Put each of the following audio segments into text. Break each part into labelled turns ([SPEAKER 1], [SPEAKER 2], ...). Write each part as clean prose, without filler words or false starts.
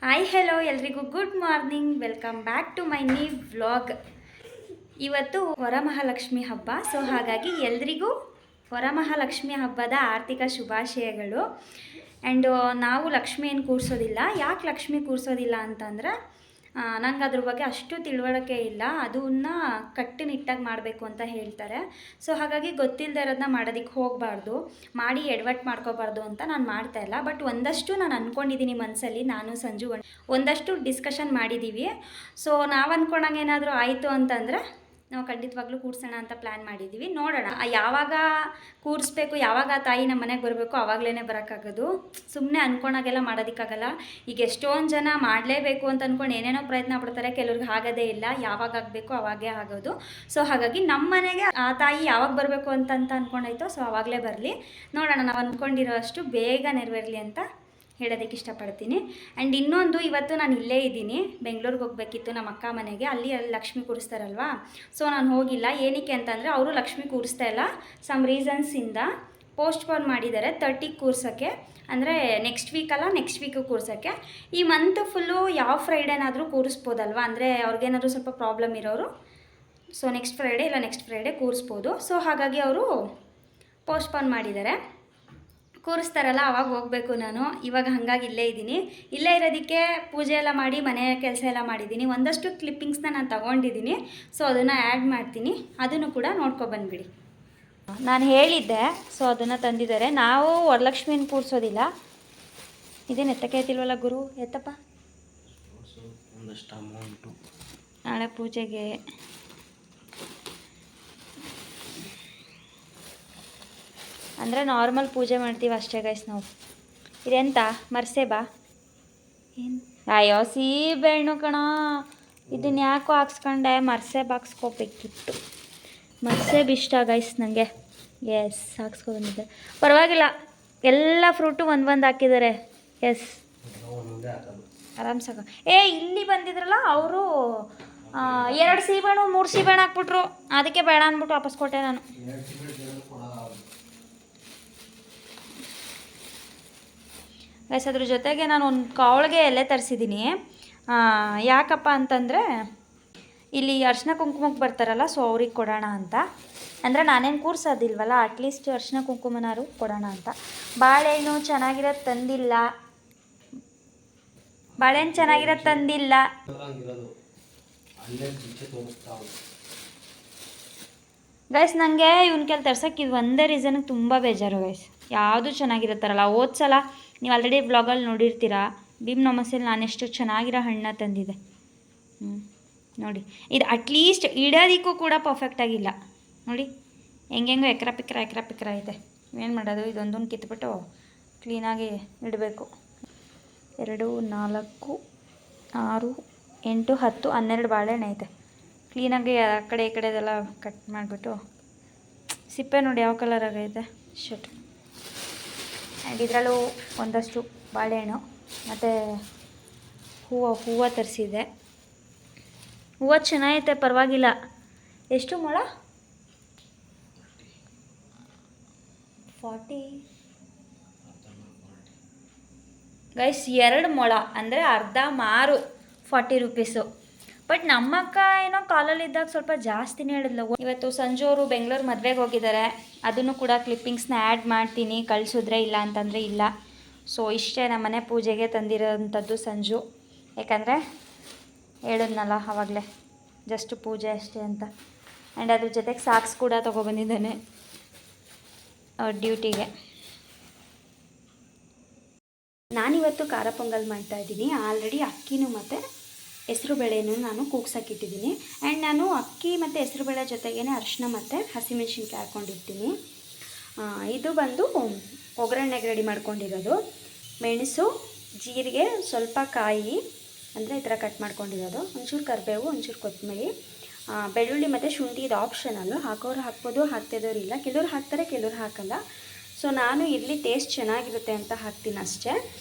[SPEAKER 1] Hi hello ಎಲ್ರಿಗೂ good morning. Welcome back to my new vlog. ಇವತ್ತು ವರಮಹಾಲಕ್ಷ್ಮಿ ಹಬ್ಬ. So ಹಾಗಾಗಿ ಎಲ್ರಿಗೂ ವರಮಹಾಲಕ್ಷ್ಮಿ ಹಬ್ಬದ ಆರ್ಥಿಕ ಶುಭಾಶಯಗಳು. ಆ್ಯಂಡ್ ನಾವು ಲಕ್ಷ್ಮಿಯನ್ನು ಕೂರಿಸೋದಿಲ್ಲ. ಯಾಕೆ ಲಕ್ಷ್ಮಿ ಕೂರಿಸೋದಿಲ್ಲ ಅಂತಂದರೆ ನಂಗೆ ಅದ್ರ ಬಗ್ಗೆ ಅಷ್ಟು ತಿಳುವಳಿಕೆ ಇಲ್ಲ. ಅದನ್ನು ಕಟ್ಟುನಿಟ್ಟಾಗಿ ಮಾಡಬೇಕು ಅಂತ ಹೇಳ್ತಾರೆ. ಸೊ ಹಾಗಾಗಿ ಗೊತ್ತಿಲ್ಲದೆ ಇರೋದನ್ನ ಮಾಡೋದಕ್ಕೆ ಹೋಗಬಾರ್ದು, ಮಾಡಿ ಎಡವಟ್ಟು ಮಾಡ್ಕೋಬಾರ್ದು ಅಂತ ನಾನು ಮಾಡ್ತಾಯಿಲ್ಲ. ಬಟ್ ಒಂದಷ್ಟು ನಾನು ಅಂದ್ಕೊಂಡಿದ್ದೀನಿ ಮನಸ್ಸಲ್ಲಿ, ನಾನು ಸಂಜು ಒಂದಷ್ಟು ಡಿಸ್ಕಷನ್ ಮಾಡಿದ್ದೀವಿ. ಸೊ ನಾವು ಅಂದ್ಕೊಂಡಂಗೆ ಏನಾದರೂ ಆಯಿತು ಅಂತಂದರೆ ನಾವು ಖಂಡಿತವಾಗ್ಲೂ ಕೂರಿಸೋಣ ಅಂತ ಪ್ಲ್ಯಾನ್ ಮಾಡಿದ್ದೀವಿ. ನೋಡೋಣ ಯಾವಾಗ ಕೂರಿಸ್ಬೇಕು, ಯಾವಾಗ ಆ ತಾಯಿ ನಮ್ಮ ಮನೆಗೆ ಬರಬೇಕು ಆವಾಗಲೇ ಬರೋಕ್ಕಾಗೋದು. ಸುಮ್ಮನೆ ಅಂದ್ಕೊಂಡಾಗೆಲ್ಲ ಮಾಡೋದಕ್ಕಾಗಲ್ಲ. ಈಗ ಎಷ್ಟೊಂದು ಜನ ಮಾಡಲೇಬೇಕು ಅಂತ ಅಂದ್ಕೊಂಡು ಏನೇನೋ ಪ್ರಯತ್ನ ಪಡ್ತಾರೆ. ಕೆಲವ್ರಿಗೆ ಆಗೋದೇ ಇಲ್ಲ. ಯಾವಾಗ ಆಗಬೇಕು ಅವಾಗೇ ಆಗೋದು. ಸೊ ಹಾಗಾಗಿ ನಮ್ಮ ಮನೆಗೆ ಆ ತಾಯಿ ಯಾವಾಗ ಬರಬೇಕು ಅಂತ ಅಂದ್ಕೊಂಡಾಯ್ತು. ಸೊ ಆವಾಗಲೇ ಬರಲಿ. ನೋಡೋಣ, ನಾವು ಅಂದ್ಕೊಂಡಿರೋ ಅಷ್ಟು ಬೇಗ ನೆರವೇರಲಿ ಅಂತ ಹೇಳೋದಕ್ಕೆ ಇಷ್ಟಪಡ್ತೀನಿ. ಆ್ಯಂಡ್ ಇನ್ನೊಂದು, ಇವತ್ತು ನಾನು ಇಲ್ಲೇ ಇದ್ದೀನಿ. ಬೆಂಗಳೂರಿಗೆ ಹೋಗಬೇಕಿತ್ತು ನಮ್ಮ ಅಕ್ಕ ಮನೆಗೆ. ಅಲ್ಲಿ ಲಕ್ಷ್ಮಿ ಕೂರಿಸ್ತಾರಲ್ವಾ. ಸೊ ನಾನು ಹೋಗಿಲ್ಲ. ಏನಕ್ಕೆ ಅಂತಂದರೆ ಅವರು ಲಕ್ಷ್ಮಿ ಕೂರಿಸ್ತಾ ಇಲ್ಲ. ಸಮ್ ರೀಸನ್ಸಿಂದ ಪೋಸ್ಟ್ಪೋನ್ ಮಾಡಿದ್ದಾರೆ 30ಗೆ ಕೂರ್ಸೋಕ್ಕೆ. ಅಂದರೆ ನೆಕ್ಸ್ಟ್ ವೀಕು ಕೂರ್ಸೋಕ್ಕೆ. ಈ ಮಂತ್ ಫುಲ್ಲು ಯಾವ ಫ್ರೈಡೇನಾದರೂ ಕೂರಿಸ್ಬೋದಲ್ವ. ಅಂದರೆ ಅವ್ರಿಗೇನಾದರೂ ಸ್ವಲ್ಪ ಪ್ರಾಬ್ಲಮ್ ಇರೋರು ಸೊ ನೆಕ್ಸ್ಟ್ ಫ್ರೈಡೇ ಕೂರಿಸ್ಬೋದು. ಸೊ ಹಾಗಾಗಿ ಅವರು ಪೋಸ್ಟ್ಪೋನ್ ಮಾಡಿದ್ದಾರೆ. ಕೂರಿಸ್ತಾರಲ್ಲ ಆವಾಗ ಹೋಗಬೇಕು ನಾನು. ಇವಾಗ ಹಾಗಾಗಿ ಇಲ್ಲೇ ಇದ್ದೀನಿ. ಇಲ್ಲೇ ಇರೋದಕ್ಕೆ ಪೂಜೆ ಎಲ್ಲ ಮಾಡಿ ಮನೆ ಕೆಲಸ ಎಲ್ಲ ಮಾಡಿದ್ದೀನಿ. ಒಂದಷ್ಟು ಕ್ಲಿಪ್ಪಿಂಗ್ಸ್ನ ನಾನು ತೊಗೊಂಡಿದ್ದೀನಿ. ಸೊ ಅದನ್ನು ಆ್ಯಡ್ ಮಾಡ್ತೀನಿ, ಅದನ್ನು ಕೂಡ ನೋಡ್ಕೊಬಂದ್ಬಿಡಿ. ನಾನು ಹೇಳಿದ್ದೆ, ಸೊ ಅದನ್ನು ತಂದಿದ್ದಾರೆ. ನಾವು ವರಲಕ್ಷ್ಮಿಯನ್ನು ಕೂರಿಸೋದಿಲ್ಲ. ಇದೇನು ಎತ್ತಕ್ಕೆ ಐತಿಲ್ವಲ್ಲ ಗುರು, ಎತ್ತಪ್ಪ. ನಾಳೆ ಪೂಜೆಗೆ ಅಂದರೆ ನಾರ್ಮಲ್ ಪೂಜೆ ಮಾಡ್ತೀವಿ ಅಷ್ಟೇ ಗೈಸ್ ನಾವು. ಇದೆಂತ ಮರ್ಸೆ ಏನು ಅಯ್ಯೋ ಸೀಬೆಹಣ್ಣು ಕಣ. ಇದನ್ನು ಯಾಕೋ ಹಾಕ್ಸ್ಕೊಂಡೆ, ಮರ್ಸೆ ಹಾಕ್ಸ್ಕೋಬೇಕಿತ್ತು. ಮರ್ಸೆಬ್ ಇಷ್ಟ ಗೈಸ್ ನನಗೆ. ಎಸ್, ಹಾಕ್ಸ್ಕೊಬಂದಿದ್ದೆ. ಪರವಾಗಿಲ್ಲ, ಎಲ್ಲ ಫ್ರೂಟು ಒಂದು ಹಾಕಿದ್ದಾರೆ. ಎಸ್, ಆರಾಮ್ಸಾಗ. ಇಲ್ಲಿ ಬಂದಿದ್ರಲ್ಲ ಅವರು 2 ಸೀಬೆಹಣ್ಣು 3 ಸೀಬೆಹಣ್ಣು ಹಾಕ್ಬಿಟ್ರು. ಅದಕ್ಕೆ ಬೇಡ ಅಂದ್ಬಿಟ್ಟು ವಾಪಸ್ ಕೊಟ್ಟೆ ನಾನು. ಗೈಸ್ ಅದ್ರ ಜೊತೆಗೆ ನಾನು ಒಂದು ಕಾವಳಿಗೆ ಎಲೆ ತರಿಸಿದ್ದೀನಿ. ಯಾಕಪ್ಪ ಅಂತಂದರೆ ಇಲ್ಲಿ ಅರ್ಶಿನ ಕುಂಕುಮಕ್ಕೆ ಬರ್ತಾರಲ್ಲ, ಸೊ ಅವ್ರಿಗೆ ಕೊಡೋಣ ಅಂತ. ಅಂದರೆ ನಾನೇನು ಕೂರಿಸೋದಿಲ್ವಲ್ಲ, ಅಟ್ಲೀಸ್ಟ್ ಅರ್ಶಿನ ಕುಂಕುಮನಾರು ಕೊಡೋಣ ಅಂತ. ಬಾಳೆಹಣ್ಣು ಚೆನ್ನಾಗಿರೋದು ತಂದಿಲ್ಲ. ಗೈಸ್ ನನಗೆ ಇವನ ಕೆಲ ತರ್ಸೋಕ್ಕೆ ಇದು ಒಂದೇ ರೀಸನ್ಗೆ ತುಂಬ ಬೇಜಾರು ಗೈಸ್. ಯಾವುದು ಚೆನ್ನಾಗಿರುತ್ತಾರಲ್ಲ. ಸಲ ನೀವು ಆಲ್ರೆಡಿ ವ್ಲಾಗಲ್ಲಿ ನೋಡಿರ್ತೀರ, ಭೀಮ್ ನಮಸ್ತೆಲಿ ನಾನೆಷ್ಟು ಚೆನ್ನಾಗಿರೋ ಹಣ್ಣು ತಂದಿದ್ದೆ. ನೋಡಿ, ಇದು ಅಟ್ಲೀಸ್ಟ್ ಇಡೋದಕ್ಕೂ ಕೂಡ ಪರ್ಫೆಕ್ಟಾಗಿಲ್ಲ. ನೋಡಿ ಹೆಂಗೆಂಗೋ ಎಕ್ರ ಪಿಕ್ರ ಐತೆ. ಏನು ಮಾಡೋದು, ಇದೊಂದನ್ನು ಕಿತ್ಬಿಟ್ಟು ಕ್ಲೀನಾಗಿ ಇಡಬೇಕು. 2, 4, 6, 8, 10, 12 ಬಾಳೆಹಣ್ಣು ಐತೆ. ಕ್ಲೀನಾಗಿ ಆ ಕಡೆ ಈ ಕಡೆದೆಲ್ಲ ಕಟ್ ಮಾಡಿಬಿಟ್ಟು, ಸಿಪ್ಪೆ ನೋಡಿ ಯಾವ ಕಲರ್ ಆಗೈತೆ. ಶಟ್. ಆ್ಯಂಡ್ ಇದರಲ್ಲೂ ಒಂದಷ್ಟು ಬಾಳೆಹಣ್ಣು ಮತ್ತು ಹೂವು ತರಿಸಿದೆ. ಹೂವು ಚೆನ್ನಾಗೈತೆ, ಪರವಾಗಿಲ್ಲ. ಎಷ್ಟು ಮೊಳ? 40 ಗೈಸ್. 2 ಮೊಳ ಅಂದರೆ ಅರ್ಧ ಮಾರು 40 ರೂಪೀಸು. ಬಟ್ ನಮ್ಮಕ್ಕ ಏನೋ ಕಾಲಲ್ಲಿದ್ದಾಗ ಸ್ವಲ್ಪ ಜಾಸ್ತಿನೇ ಹೇಳಿದ್ಲು. ಇವತ್ತು ಸಂಜು ಅವರು ಬೆಂಗಳೂರು ಮದುವೆಗೆ ಹೋಗಿದ್ದಾರೆ. ಅದನ್ನು ಕೂಡ ಕ್ಲಿಪ್ಪಿಂಗ್ಸ್ನ ಆ್ಯಡ್ ಮಾಡ್ತೀನಿ, ಕಳಿಸಿದ್ರೆ. ಇಲ್ಲ ಅಂತಂದರೆ ಇಲ್ಲ. ಸೊ ಇಷ್ಟೇ ನಮ್ಮ ಮನೆ ಪೂಜೆಗೆ ತಂದಿರೋವಂಥದ್ದು ಸಂಜು. ಯಾಕಂದರೆ ಹೇಳಿದ್ನಲ್ಲ ಆವಾಗಲೇ, ಜಸ್ಟ್ ಪೂಜೆ ಅಷ್ಟೇ ಅಂತ. ಆ್ಯಂಡ್ ಅದ್ರ ಜೊತೆಗೆ ಸಾಕ್ಸ್ ಕೂಡ ತೊಗೊಬಂದಿದ್ದಾನೆ ಡ್ಯೂಟಿಗೆ. ನಾನಿವತ್ತು ಖಾರ ಪೊಂಗಲ್ ಮಾಡ್ತಾಯಿದ್ದೀನಿ. ಆಲ್ರೆಡಿ ಅಕ್ಕಿನೂ ಮತ್ತು ಹೆಸರುಬೇಳೆನೂ ನಾನು ಕೂಗ್ಸೋಕ್ಕಿಟ್ಟಿದ್ದೀನಿ. ಆ್ಯಂಡ್ ನಾನು ಅಕ್ಕಿ ಮತ್ತು ಹೆಸರುಬೇಳೆ ಜೊತೆಗೇ ಅರಿಶಿನ ಮತ್ತು ಹಸಿಮೆಣ್ಸಿನ್ಕಾಯಿ ಹಾಕ್ಕೊಂಡಿರ್ತೀನಿ. ಇದು ಬಂದು ಒಗ್ಗರಣೆಗೆ ರೆಡಿ ಮಾಡ್ಕೊಂಡಿರೋದು. ಮೆಣಸು, ಜೀರಿಗೆ, ಸ್ವಲ್ಪ ಕಾಯಿ ಅಂದರೆ ಈ ಥರ ಕಟ್ ಮಾಡ್ಕೊಂಡಿರೋದು, ಒಂಚೂರು ಕರಿಬೇವು, ಒಂಚೂರು ಕೊತ್ತಂಬರಿ, ಬೆಳ್ಳುಳ್ಳಿ ಮತ್ತು ಶುಂಠಿ. ಇದು ಆಪ್ಷನಲ್ಲು, ಹಾಕೋರು ಹಾಕ್ಬೋದು, ಹಾಕ್ತಿದ್ದವ್ರು ಇಲ್ಲ. ಕೆಲವ್ರು ಹಾಕ್ತಾರೆ, ಕೆಲವ್ರು ಹಾಕಲ್ಲ. ಸೊ ನಾನು ಇಲ್ಲಿ ಟೇಸ್ಟ್ ಚೆನ್ನಾಗಿರುತ್ತೆ ಅಂತ ಹಾಕ್ತೀನಿ ಅಷ್ಟೇ.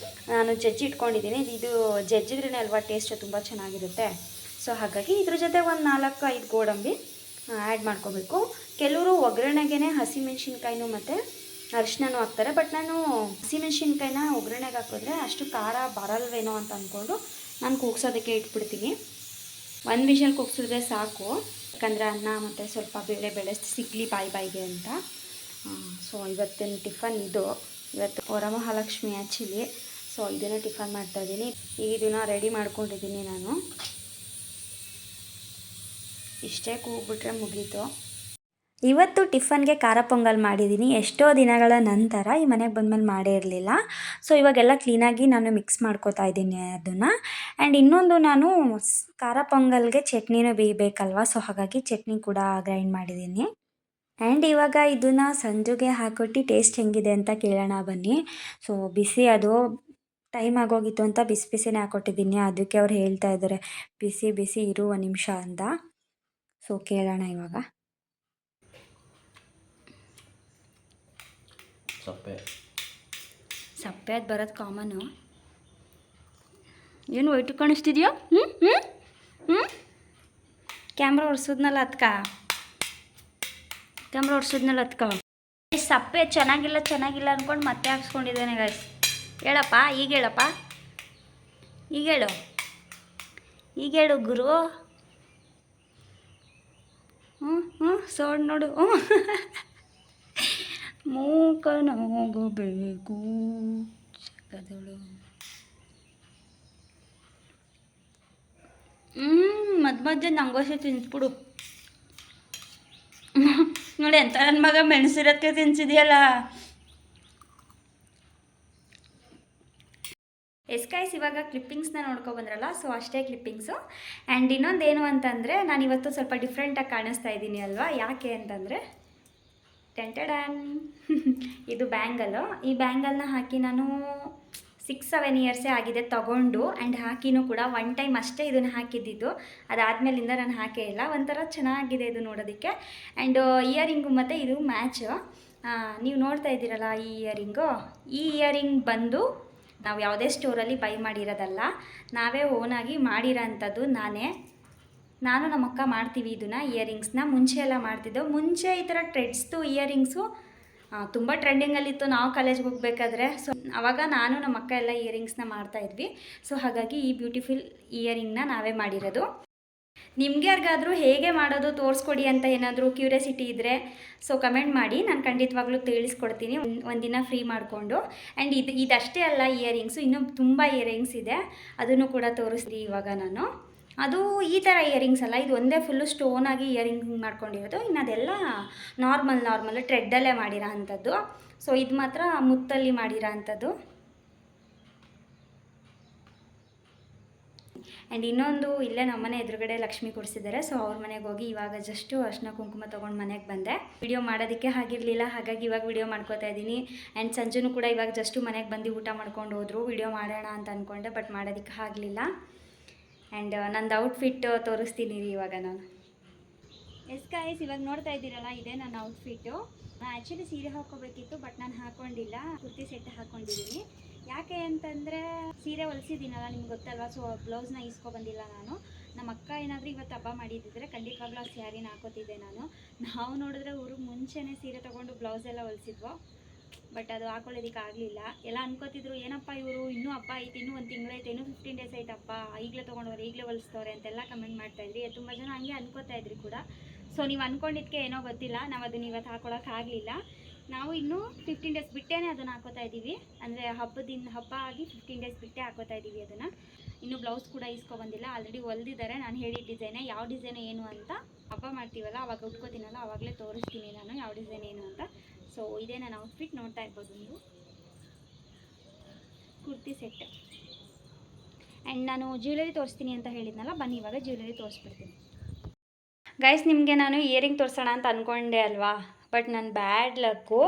[SPEAKER 1] ನಾನು ಜಜ್ಜಿ ಇಟ್ಕೊಂಡಿದ್ದೀನಿ. ಇದು ಜಜ್ಜಿದ್ರೇ ಅಲ್ವಾ ಟೇಸ್ಟ್ ತುಂಬ ಚೆನ್ನಾಗಿರುತ್ತೆ. ಸೊ ಹಾಗಾಗಿ ಇದ್ರ ಜೊತೆ ಒಂದು 4-5 ಗೋಡಂಬಿ ಆ್ಯಡ್ ಮಾಡ್ಕೋಬೇಕು. ಕೆಲವರು ಒಗ್ಗರಣೆಗೆ ಹಸಿಮೆಣ್ಸಿನ್ಕಾಯಿನೂ ಮತ್ತು ಅರಿಶಿನೂ ಹಾಕ್ತಾರೆ. ಬಟ್ ನಾನು ಹಸಿಮೆಣ್ಸಿನ್ಕಾಯಿನ ಒಗ್ಗರಣೆಗೆ ಹಾಕಿದ್ರೆ ಅಷ್ಟು ಖಾರ ಬರಲ್ವೇನೋ ಅಂತ ಅಂದ್ಕೊಂಡು ನಾನು ಕೂಗ್ಸೋದಕ್ಕೆ ಇಟ್ಬಿಡ್ತೀನಿ. 1 ವಿಷಲ್ ಕೂಗ್ಸಿದ್ರೆ ಸಾಕು, ಯಾಕಂದರೆ ಅನ್ನ ಮತ್ತು ಸ್ವಲ್ಪ ಬೇಳೆ ಸಿಗಲಿ ಬಾಯಿಗೆ ಅಂತ. ಸೊ ಇವತ್ತಿನ ಟಿಫನ್ ಇದು. ಇವತ್ತು ವರಮಹಾಲಕ್ಷ್ಮಿ ಆ್ಯಕ್ಚುಲಿ. ಸೊ ಇದನ್ನು ಟಿಫನ್ ಮಾಡ್ತಾಯಿದ್ದೀನಿ. ಇದನ್ನು ರೆಡಿ ಮಾಡ್ಕೊಂಡಿದ್ದೀನಿ ನಾನು. ಇಷ್ಟೇ ಕೂಗ್ಬಿಟ್ರೆ ಮುಗೀತು. ಇವತ್ತು ಟಿಫನ್ಗೆ ಖಾರ ಪೊಂಗಲ್ ಮಾಡಿದ್ದೀನಿ. ಎಷ್ಟೋ ದಿನಗಳ ನಂತರ ಈ ಮನೆಗೆ ಬಂದಮೇಲೆ ಮಾಡೇ ಇರಲಿಲ್ಲ. ಸೊ ಇವಾಗೆಲ್ಲ ಕ್ಲೀನಾಗಿ ನಾನು ಮಿಕ್ಸ್ ಮಾಡ್ಕೋತಾ ಇದ್ದೀನಿ ಅದನ್ನು. ಆ್ಯಂಡ್ ಇನ್ನೊಂದು ನಾನು ಖಾರ ಪೊಂಗಲ್ಗೆ ಚಟ್ನಿನೂ ಬೇಕಲ್ವ, ಸೊ ಹಾಗಾಗಿ ಚಟ್ನಿ ಕೂಡ ಗ್ರೈಂಡ್ ಮಾಡಿದ್ದೀನಿ. ಆ್ಯಂಡ್ ಇವಾಗ ಇದನ್ನು ಸಂಜೆಗೆ ಹಾಕೊಟ್ಟು ಟೇಸ್ಟ್ ಹೆಂಗಿದೆ ಅಂತ ಕೇಳೋಣ ಬನ್ನಿ. ಸೊ ಬಿಸಿ ಅದು ಟೈಮ್ ಆಗೋಗಿತ್ತು ಅಂತ ಬಿಸಿನೇ ಹಾಕ್ಕೊಟ್ಟಿದ್ದೀನಿ. ಅದಕ್ಕೆ ಅವ್ರು ಹೇಳ್ತಾ ಇದ್ದಾರೆ ಬಿಸಿ ಇರು 1 ನಿಮಿಷ ಅಂತ. ಸೊ ಕೇಳೋಣ ಇವಾಗ. ಸಪ್ಪೆ ಅದು ಬರೋದು ಕಾಮನು. ಏನು ವೈಟು ಕಾಣಿಸ್ತಿದ್ಯೋ? ಕ್ಯಾಮ್ರಾ ಓಡಿಸೋದ್ನಲ್ಲ ಸಪ್ಪೆ ಚೆನ್ನಾಗಿಲ್ಲ ಅಂದ್ಕೊಂಡು ಮತ್ತೆ ಹಾಕ್ಸ್ಕೊಂಡಿದ್ದಾನೆ ಗೈಸ್. ಹೇಳಪ್ಪ, ಈಗ ಹೇಳು ಗುರು. ಸೌಂಡ್ ನೋಡು. ಮೂಕನಾಗಬೇಕು ಜಗದಳು. ಮಧ್ಯ ನಂಗೋಸೆ ತಿನ್ಸ್ಬಿಡು. ನೋಡಿ ಎಂತ ನನ್ನ ಮಗ ಮೆಣಸಿರೋದಕ್ಕೆ ತಿನ್ಸಿದ್ಯಲ್ಲ. ಗೈಸ್ ಇವಾಗ ಕ್ಲಿಪ್ಪಿಂಗ್ಸ್ನ ನೋಡ್ಕೊಬಂದ್ರಲ್ಲ, ಸೊ ಅಷ್ಟೇ ಕ್ಲಿಪ್ಪಿಂಗ್ಸು. ಆ್ಯಂಡ್ ಇನ್ನೊಂದೇನು ಅಂತಂದರೆ ನಾನಿವತ್ತು ಸ್ವಲ್ಪ ಡಿಫ್ರೆಂಟಾಗಿ ಕಾಣಿಸ್ತಾ ಇದ್ದೀನಿ ಅಲ್ವಾ. ಯಾಕೆ ಅಂತಂದರೆ ಟೆಂಟಡಾನ್ ಇದು ಬ್ಯಾಂಗಲು. ಈ ಬ್ಯಾಂಗಲ್ನ ಹಾಕಿ ನಾನು 6-7 ಇಯರ್ಸೇ ಆಗಿದೆ ತಗೊಂಡು. ಆ್ಯಂಡ್ ಹಾಕಿನೂ ಕೂಡ 1 ಟೈಮ್ ಅಷ್ಟೇ ಇದನ್ನು ಹಾಕಿದ್ದಿದ್ದು. ಅದಾದಮೇಲಿಂದ ನಾನು ಹಾಕೇ ಇಲ್ಲ. ಒಂಥರ ಚೆನ್ನಾಗಿದೆ ಇದು ನೋಡೋದಕ್ಕೆ. ಆ್ಯಂಡ್ ಇಯರಿಂಗು ಮತ್ತು ಇದು ಮ್ಯಾಚು. ನೀವು ನೋಡ್ತಾ ಇದ್ದೀರಲ್ಲ ಈ ಇಯರಿಂಗ್ ಬಂದು ನಾವು ಯಾವುದೇ ಸ್ಟೋರಲ್ಲಿ ಬೈ ಮಾಡಿರೋದಲ್ಲ, ನಾವೇ ಓನಾಗಿ ಮಾಡಿರೋ ಅಂಥದ್ದು. ನಾನು ನಮ್ಮ ಅಕ್ಕ ಮಾಡ್ತೀವಿ ಇದನ್ನು ಇಯರಿಂಗ್ಸ್ನ. ಮುಂಚೆ ಎಲ್ಲ ಮಾಡ್ತಿದ್ದೋ. ಮುಂಚೆ ಈ ಥರ ಟ್ರೆಡ್ಸ್ದು ಇಯರಿಂಗ್ಸು ತುಂಬ ಟ್ರೆಂಡಿಂಗಲ್ಲಿತ್ತು ನಾವು ಕಾಲೇಜ್ಗೆ ಹೋಗ್ಬೇಕಾದ್ರೆ. ಸೊ ಆವಾಗ ನಾನು ನಮ್ಮ ಅಕ್ಕ ಎಲ್ಲ ಇಯರಿಂಗ್ಸ್ನ ಮಾಡ್ತಾಯಿದ್ವಿ. ಸೊ ಹಾಗಾಗಿ ಈ ಬ್ಯೂಟಿಫುಲ್ ಇಯರಿಂಗ್ನ ನಾವೇ ಮಾಡಿರೋದು. ನಿಮ್ಗೆ ಯಾರಿಗಾದರೂ ಹೇಗೆ ಮಾಡೋದು ತೋರಿಸ್ಕೊಡಿ ಅಂತ ಏನಾದರೂ ಕ್ಯೂರಿಯಾಸಿಟಿ ಇದ್ದರೆ ಸೊ ಕಮೆಂಟ್ ಮಾಡಿ, ನಾನು ಖಂಡಿತವಾಗ್ಲೂ ತಿಳಿಸ್ಕೊಡ್ತೀನಿ ಒಂದಿನ ಫ್ರೀ ಮಾಡಿಕೊಂಡು. ಆ್ಯಂಡ್ ಇದಷ್ಟೇ ಅಲ್ಲ ಇಯರಿಂಗ್ಸು, ಇನ್ನೂ ತುಂಬ ಇಯರಿಂಗ್ಸ್ ಇದೆ, ಅದನ್ನು ಕೂಡ ತೋರಿಸ್ತೀನಿ ಇವಾಗ ನಾನು. ಅದು ಈ ಥರ ಇಯರಿಂಗ್ಸ್ ಅಲ್ಲ, ಇದು ಒಂದೇ ಫುಲ್ಲು ಸ್ಟೋನಾಗಿ ಇಯರಿಂಗ್ ಮಾಡ್ಕೊಂಡಿರೋದು. ಇನ್ನು ಅದೆಲ್ಲ ನಾರ್ಮಲ್ ಟ್ರೆಡ್ಡಲ್ಲೇ ಮಾಡಿರೋ ಅಂಥದ್ದು. ಸೊ ಇದು ಮಾತ್ರ ಮುತ್ತಲ್ಲಿ ಮಾಡಿರೋ ಅಂಥದ್ದು. ಆ್ಯಂಡ್ ಇನ್ನೊಂದು ಇಲ್ಲೇ ನಮ್ಮನೆ ಎದುರುಗಡೆ ಲಕ್ಷ್ಮಿ ಕೊಡಿಸಿದ್ದಾರೆ. ಸೊ ಅವ್ರ ಮನೆಗೆ ಹೋಗಿ ಇವಾಗ ಜಸ್ಟು ಅರ್ಶಿನ ಕುಂಕುಮ ತೊಗೊಂಡು ಮನೆಗೆ ಬಂದೆ. ವಿಡಿಯೋ ಮಾಡೋದಕ್ಕೆ ಆಗಿರಲಿಲ್ಲ, ಹಾಗಾಗಿ ಇವಾಗ ವಿಡಿಯೋ ಮಾಡ್ಕೋತಾ ಇದ್ದೀನಿ. ಆ್ಯಂಡ್ ಸಂಜೆನೂ ಕೂಡ ಇವಾಗ ಜಸ್ಟು ಮನೆಗೆ ಬಂದು ಊಟ ಮಾಡ್ಕೊಂಡು ಹೋದ್ರು. ವಿಡಿಯೋ ಮಾಡೋಣ ಅಂತ ಅಂದ್ಕೊಂಡೆ, ಬಟ್ ಮಾಡೋದಕ್ಕೆ ಆಗಲಿಲ್ಲ. ಆ್ಯಂಡ್ ನಂದು ಔಟ್ಫಿಟ್ ತೋರಿಸ್ತೀನಿ ಇವಾಗ ನಾನು. ಗೈಸ್ ಇವಾಗ ನೋಡ್ತಾ ಇದ್ದೀರಲ್ಲ, ಇದೇ ನನ್ನ ಔಟ್ಫಿಟ್ಟು. ನಾನು ಆ್ಯಕ್ಚುಲಿ ಸೀರೆ ಹಾಕ್ಕೋಬೇಕಿತ್ತು, ಬಟ್ ನಾನು ಹಾಕ್ಕೊಂಡಿಲ್ಲ, ಕುರ್ತಿ ಸೆಟ್ ಹಾಕ್ಕೊಂಡಿದ್ದೀನಿ. ಯಾಕೆ ಅಂತಂದರೆ ಸೀರೆ ಹೊಲಿಸಿದ್ದೀನಲ್ಲ, ನಿಮ್ಗೆ ಗೊತ್ತಲ್ವ. ಸೊ ಬ್ಲೌಸ್ನ ಇಸ್ಕೊಬಂದಿಲ್ಲ ನಾನು. ನಮ್ಮ ಅಕ್ಕ ಏನಾದರೂ ಇವತ್ತು ಹಬ್ಬ ಮಾಡಿದ್ದಿದ್ರೆ ಖಂಡಿತವಾಗ್ಲೂ ಆ ಸ್ಯಾರಿನ ಹಾಕೋತಿದ್ದೆ ನಾನು. ನಾವು ನೋಡಿದ್ರೆ ಊರಿಗೆ ಮುಂಚೆನೇ ಸೀರೆ ತೊಗೊಂಡು ಬ್ಲೌಸ್ ಎಲ್ಲ ಹೊಲಿಸಿದ್ವು, ಬಟ್ ಅದು ಹಾಕೊಳ್ಳೋದಕ್ಕೆ ಆಗಲಿಲ್ಲ. ಎಲ್ಲ ಅನ್ಕೋತಿದ್ರು ಏನಪ್ಪ ಇವರು ಇನ್ನೂ ಹಬ್ಬ ಐತೆ, ಇನ್ನೂ 1 ತಿಂಗಳೈತೆ, ಇನ್ನೂ 15 ಡೇಸ್ ಐತೆ ಹಬ್ಬ, ಈಗಲೇ ತೊಗೊಂಡವ್ರೆ, ಈಗಲೇ ಹೊಲಿಸ್ತವ್ರೆ ಅಂತೆಲ್ಲ ಕಮೆಂಟ್ ಮಾಡ್ತಾಯಿದ್ರಿ. ತುಂಬ ಜನ ಹಂಗೆ ಅನ್ಕೋತಾ ಇದ್ರಿ ಕೂಡ. ಸೊ ನೀವು ಅಂದ್ಕೊಂಡಿದ್ದಕ್ಕೆ ಏನೋ ಗೊತ್ತಿಲ್ಲ, ನಾವು ಅದನ್ನ ಇವತ್ತು ಹಾಕೊಳ್ಳೋಕ್ಕಾಗಲಿಲ್ಲ. ನಾವು ಇನ್ನೂ 15 ಡೇಸ್ ಬಿಟ್ಟೇ ಅದನ್ನು ಹಾಕೋತಾ ಇದ್ದೀವಿ. ಅಂದರೆ ಹಬ್ಬ ಆಗಿ 15 ಡೇಸ್ ಬಿಟ್ಟೇ ಹಾಕೋತಾ ಇದ್ದೀವಿ ಅದನ್ನು. ಇನ್ನೂ ಬ್ಲೌಸ್ ಕೂಡ ಇಸ್ಕೊಬಂದಿಲ್ಲ, ಆಲ್ರೆಡಿ ಹೊಲ್ದಿದ್ದಾರೆ. ನಾನು ಹೇಳಿದ ಡಿಸೈನೇ, ಯಾವ ಡಿಸೈನ್ ಏನು ಅಂತ ಹಬ್ಬ ಮಾಡ್ತೀವಲ್ಲ ಅವಾಗ ಉಟ್ಕೋತೀನಲ್ಲ ಅವಾಗಲೇ ತೋರಿಸ್ತೀನಿ ನಾನು ಯಾವ ಡಿಸೈನ್ ಏನು ಅಂತ. ಸೊ ಇದೇ ನನ್ನ ಔಟ್ಫಿಟ್ ನೋಡ್ತಾ ಇರ್ಬೋದು ನೀವು, ಕುರ್ತಿ ಸೆಟ್. ಆ್ಯಂಡ್ ನಾನು ಜ್ಯುವೆಲರಿ ತೋರಿಸ್ತೀನಿ ಅಂತ ಹೇಳಿದ್ನಲ್ಲ, ಬನ್ನಿ ಇವಾಗ ಜ್ಯುವೆಲರಿ ತೋರಿಸ್ಬಿಡ್ತೀನಿ. ಗೈಸ್ ನಿಮಗೆ ನಾನು ಇಯರಿಂಗ್ ತೋರಿಸೋಣ ಅಂತ ಅಂದ್ಕೊಂಡೆ ಅಲ್ವಾ, ಬಟ್ ನನ್ನ ಬ್ಯಾಡ್ ಲಕ್ಕು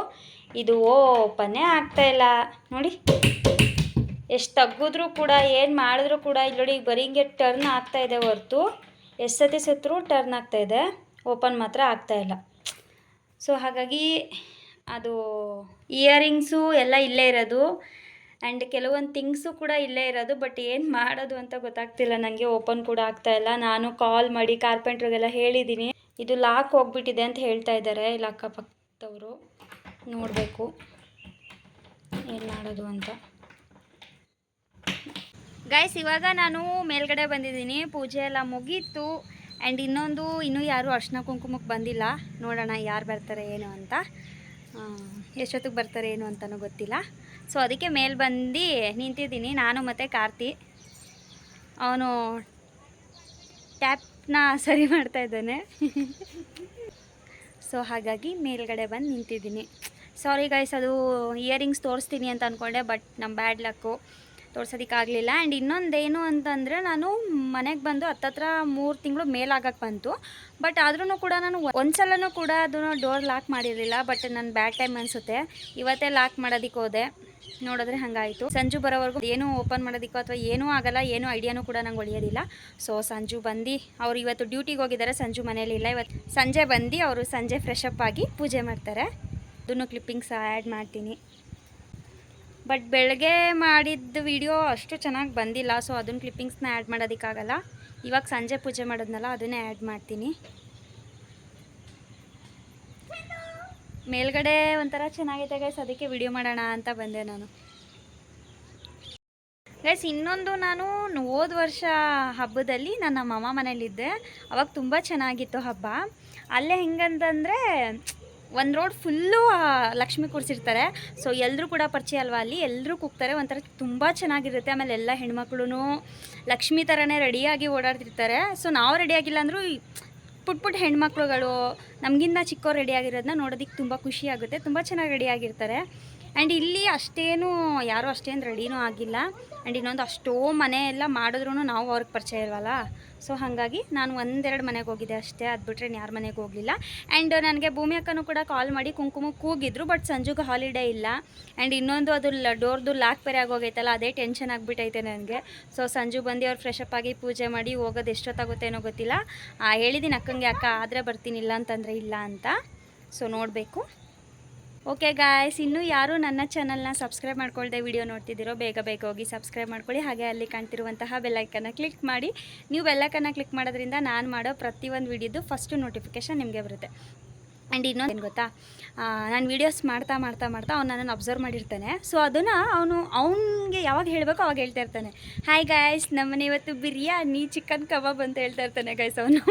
[SPEAKER 1] ಇದು ಓಪನ್ನೇ ಆಗ್ತಾಯಿಲ್ಲ. ನೋಡಿ ಎಷ್ಟು ತಗ್ಗಿದ್ರೂ ಕೂಡ ಏನು ಮಾಡಿದ್ರೂ ಕೂಡ ಇಲ್ಲಿ ನೋಡಿ ಬರೀ ಹಿಂಗೆ ಟರ್ನ್ ಆಗ್ತಾಯಿದೆ ಹೊರ್ತು ಎಷ್ಟು ಸತಿ ಸತ್ರೂ ಟರ್ನ್ ಆಗ್ತಾಯಿದೆ, ಓಪನ್ ಮಾತ್ರ ಆಗ್ತಾಯಿಲ್ಲ. ಸೊ ಹಾಗಾಗಿ ಅದು ಇಯರಿಂಗ್ಸು ಎಲ್ಲ ಇಲ್ಲೇ ಇರೋದು. ಆ್ಯಂಡ್ ಕೆಲವೊಂದು ಥಿಂಗ್ಸು ಕೂಡ ಇಲ್ಲೇ ಇರೋದು, ಬಟ್ ಏನು ಮಾಡೋದು ಅಂತ ಗೊತ್ತಾಗ್ತಿಲ್ಲ ನನಗೆ. ಓಪನ್ ಕೂಡ ಆಗ್ತಾಯಿಲ್ಲ. ನಾನು ಕಾಲ್ ಮಾಡಿ ಕಾರ್ಪೆಂಟ್ರಿಗೆಲ್ಲ ಹೇಳಿದ್ದೀನಿ, ಇದು ಲಾಕ್ ಹೋಗ್ಬಿಟ್ಟಿದೆ ಅಂತ ಹೇಳ್ತಾ ಇದ್ದಾರೆ ಇಲ್ಲಿ ಅಕ್ಕಪಕ್ಕದವರು. ನೋಡಬೇಕು ಏನು ಮಾಡೋದು ಅಂತ. ಗೈಸ್ ಇವಾಗ ನಾನು ಮೇಲ್ಗಡೆ ಬಂದಿದ್ದೀನಿ, ಪೂಜೆ ಎಲ್ಲ ಮುಗೀತು. ಆ್ಯಂಡ್ ಇನ್ನೂ ಯಾರೂ ಅರ್ಶಿನ ಕುಂಕುಮಕ್ಕೆ ಬಂದಿಲ್ಲ. ನೋಡೋಣ ಯಾರು ಬರ್ತಾರೆ ಏನು ಅಂತ, ಎಷ್ಟೊತ್ತಿಗೆ ಬರ್ತಾರೆ ಏನು ಅಂತಲೂ ಗೊತ್ತಿಲ್ಲ. ಸೊ ಅದಕ್ಕೆ ಮೇಲೆ ಬಂದು ನಿಂತಿದ್ದೀನಿ ನಾನು ಮತ್ತು ಕಾರ್ತಿ. ಅವನು ಟ್ಯಾಪ್ನ ಸರಿ ಮಾಡ್ತಾ ಇದ್ದಾನೆ. ಸೊ ಹಾಗಾಗಿ ಮೇಲ್ಗಡೆ ಬಂದು ನಿಂತಿದ್ದೀನಿ. ಸಾರಿ ಗೈಸ್, ಅದು ಇಯರಿಂಗ್ಸ್ ತೋರಿಸ್ತೀನಿ ಅಂತ ಅಂದ್ಕೊಂಡೆ, ಬಟ್ ನಮ್ಮ ಬ್ಯಾಡ್ ಲಕ್ಕು ತೋರ್ಸೋದಕ್ಕಾಗಲಿಲ್ಲ. ಆ್ಯಂಡ್ ಇನ್ನೊಂದೇನು ಅಂತಂದರೆ, ನಾನು ಮನೆಗೆ ಬಂದು ಹತ್ತತ್ರ 3 ತಿಂಗಳು ಮೇಲಾಗಕ್ಕೆ ಬಂತು. ಬಟ್ ಆದ್ರೂ ಕೂಡ ನಾನು ಒಂದ್ಸಲನೂ ಕೂಡ ಅದನ್ನು ಡೋರ್ ಲಾಕ್ ಮಾಡಿರಲಿಲ್ಲ. ಬಟ್ ನನ್ನ ಬ್ಯಾಡ್ ಟೈಮ್ ಅನಿಸುತ್ತೆ, ಇವತ್ತೇ ಲಾಕ್ ಮಾಡೋದಕ್ಕೆ ಹೋದೆ. ನೋಡಿದ್ರೆ ಹಾಗಾಯಿತು. ಸಂಜು ಬರೋವರೆಗೂ ಏನೂ ಓಪನ್ ಮಾಡೋದಕ್ಕೋ ಅಥವಾ ಏನೂ ಆಗಲ್ಲ, ಏನೂ ಐಡಿಯಾನೂ ಕೂಡ ನಂಗೆ ಒಳ್ಳೆಯೋದಿಲ್ಲ. ಸೊ ಸಂಜು ಬಂದು ಅವ್ರು ಇವತ್ತು ಡ್ಯೂಟಿಗೆ ಹೋಗಿದ್ದಾರೆ. ಸಂಜು ಮನೇಲಿಲ್ಲ. ಇವತ್ತು ಸಂಜೆ ಬಂದು ಅವರು ಸಂಜೆ ಫ್ರೆಶ್ ಅಪ್ ಆಗಿ ಪೂಜೆ ಮಾಡ್ತಾರೆ. ಅದನ್ನು ಕ್ಲಿಪ್ಪಿಂಗ್ಸ್ ಆ್ಯಡ್ ಮಾಡ್ತೀನಿ. ಬಟ್ ಬೆಳಗ್ಗೆ ಮಾಡಿದ್ದ ವಿಡಿಯೋ ಅಷ್ಟು ಚೆನ್ನಾಗಿ ಬಂದಿಲ್ಲ. ಸೊ ಅದನ್ನು ಕ್ಲಿಪ್ಪಿಂಗ್ಸ್ನ ಆ್ಯಡ್ ಮಾಡೋದಕ್ಕಾಗಲ್ಲ. ಇವಾಗ ಸಂಜೆ ಪೂಜೆ ಮಾಡೋದ್ನಲ್ಲ ಅದನ್ನೇ ಆ್ಯಡ್ ಮಾಡ್ತೀನಿ. ಮೇಲ್ಗಡೆ ಒಂಥರ ಚೆನ್ನಾಗಿದೆ ಗೈಸ್, ಅದಕ್ಕೆ ವಿಡಿಯೋ ಮಾಡೋಣ ಅಂತ ಬಂದೆ ನಾನು. ಗೈಸ್ ಇನ್ನೊಂದು, ನಾನು ಹೋದ ವರ್ಷ ಹಬ್ಬದಲ್ಲಿ ನನ್ನ ಮಾಮ ಮನೇಲಿದ್ದೆ. ಅವಾಗ ತುಂಬ ಚೆನ್ನಾಗಿತ್ತು ಹಬ್ಬ. ಅಲ್ಲೇ ಹೆಂಗಂತಂದರೆ ಒಂದು ರೋಡ್ ಫುಲ್ಲು ಲಕ್ಷ್ಮಿ ಕೂರಿಸಿರ್ತಾರೆ. ಸೊ ಎಲ್ಲರೂ ಕೂಡ ಪರಿಚಯ ಅಲ್ವಾ, ಅಲ್ಲಿ ಎಲ್ಲರೂ ಕೂಗ್ತಾರೆ. ಒಂಥರ ತುಂಬ ಚೆನ್ನಾಗಿರುತ್ತೆ. ಆಮೇಲೆ ಎಲ್ಲ ಹೆಣ್ಮಕ್ಳು ಲಕ್ಷ್ಮಿ ಥರನೇ ರೆಡಿಯಾಗಿ ಓಡಾಡ್ತಿರ್ತಾರೆ. ಸೊ ನಾವು ರೆಡಿಯಾಗಿಲ್ಲ ಅಂದರೂ ಪುಟ್ಟ ಹೆಣ್ಮಕ್ಳುಗಳು ನಮಗಿಂತ ಚಿಕ್ಕವ್ರು ರೆಡಿಯಾಗಿರೋದನ್ನ ನೋಡೋದಕ್ಕೆ ತುಂಬ ಖುಷಿ ಆಗುತ್ತೆ. ತುಂಬ ಚೆನ್ನಾಗಿ ರೆಡಿಯಾಗಿರ್ತಾರೆ. ಆ್ಯಂಡ್ ಇಲ್ಲಿ ಅಷ್ಟೇನು ಯಾರೂ ಅಷ್ಟೇನು ರೆಡಿನೂ ಆಗಿಲ್ಲ. ಆ್ಯಂಡ್ ಇನ್ನೊಂದು ಅಷ್ಟೋ ಮನೆ ಎಲ್ಲ ಮಾಡಿದ್ರೂ ನಾವು ಅವ್ರಿಗೆ ಪರಿಚಯ ಇಲ್ವಲ್ಲ. ಸೊ ಹಾಗಾಗಿ ನಾನು 1-2 ಮನೆಗೆ ಹೋಗಿದ್ದೆ ಅಷ್ಟೇ, ಅದು ಬಿಟ್ಟರೆ ಯಾರ ಮನೆಗೆ ಹೋಗಲಿಲ್ಲ. ಆ್ಯಂಡ್ ನನಗೆ ಭೂಮಿ ಅಕ್ಕನೂ ಕೂಡ ಕಾಲ್ ಮಾಡಿ ಕುಂಕುಮಕ್ಕೆ ಕೂಗಿದ್ರು. ಬಟ್ ಸಂಜುಗೆ ಹಾಲಿಡೇ ಇಲ್ಲ. ಆ್ಯಂಡ್ ಇನ್ನೊಂದು ಅದು ಡೋರ್ದು ಲಾಕ್ ಬೇರೆ ಆಗೋಗೈತಲ್ಲ, ಅದೇ ಟೆನ್ಷನ್ ಆಗಿಬಿಟ್ಟೈತೆ ನನಗೆ. ಸೊ ಸಂಜು ಬಂದು ಅವ್ರು ಫ್ರೆಶ್ ಅಪ್ ಆಗಿ ಪೂಜೆ ಮಾಡಿ ಹೋಗೋದು ಎಷ್ಟೊತ್ತಾಗುತ್ತೇನೋ ಗೊತ್ತಿಲ್ಲ. ಹೇಳಿದ್ದೀನಿ ಅಕ್ಕಂಗೆ, ಅಕ್ಕ ಆದರೆ ಬರ್ತೀನಿ, ಇಲ್ಲ ಅಂತಂದರೆ ಇಲ್ಲ ಅಂತ. ಸೊ ನೋಡಬೇಕು. ಓಕೆ ಗಾಯ್ಸ್, ಇನ್ನೂ ಯಾರು ನನ್ನ ಚಾನಲ್ನ ಸಬ್ಸ್ಕ್ರೈಬ್ ಮಾಡ್ಕೊಳ್ದೆ ವಿಡಿಯೋ ನೋಡ್ತಿದ್ದೀರೋ ಬೇಗ ಹೋಗಿ ಸಬ್ಸ್ಕ್ರೈಬ್ ಮಾಡ್ಕೊಳ್ಳಿ. ಹಾಗೆ ಅಲ್ಲಿ ಕಾಣ್ತಿರುವಂತಹ ಬೆಲ್ಲೈಕನ್ನ ಕ್ಲಿಕ್ ಮಾಡಿ. ನೀವು ಬೆಲ್ಲೈಕನ್ನ ಕ್ಲಿಕ್ ಮಾಡೋದ್ರಿಂದ ನಾನು ಮಾಡೋ ಪ್ರತಿಯೊಂದು ವಿಡಿಯೋದು ಫಸ್ಟು ನೋಟಿಫಿಕೇಷನ್ ನಿಮಗೆ ಬರುತ್ತೆ. ಆ್ಯಂಡ್ ಇನ್ನೊಂದು ಏನು ಗೊತ್ತಾ, ನಾನು ವೀಡಿಯೋಸ್ ಮಾಡ್ತಾ ಅವ್ನು ನನ್ನನ್ನು ಅಬ್ಸರ್ವ್ ಮಾಡಿರ್ತಾನೆ. ಸೊ ಅದನ್ನು ಅವನಿಗೆ ಯಾವಾಗ ಹೇಳಬೇಕು ಅವಾಗ ಹೇಳ್ತಾ ಇರ್ತಾನೆ, ಹಾಯ್ ಗಾಯ್ಸ್ ನಮ್ಮನೆ ಇವತ್ತು ಬಿರಿಯಾನಿ ಚಿಕನ್ ಕಬಾಬ್ ಅಂತ ಹೇಳ್ತಾ ಇರ್ತಾನೆ ಗೈಸ್. ಅವನು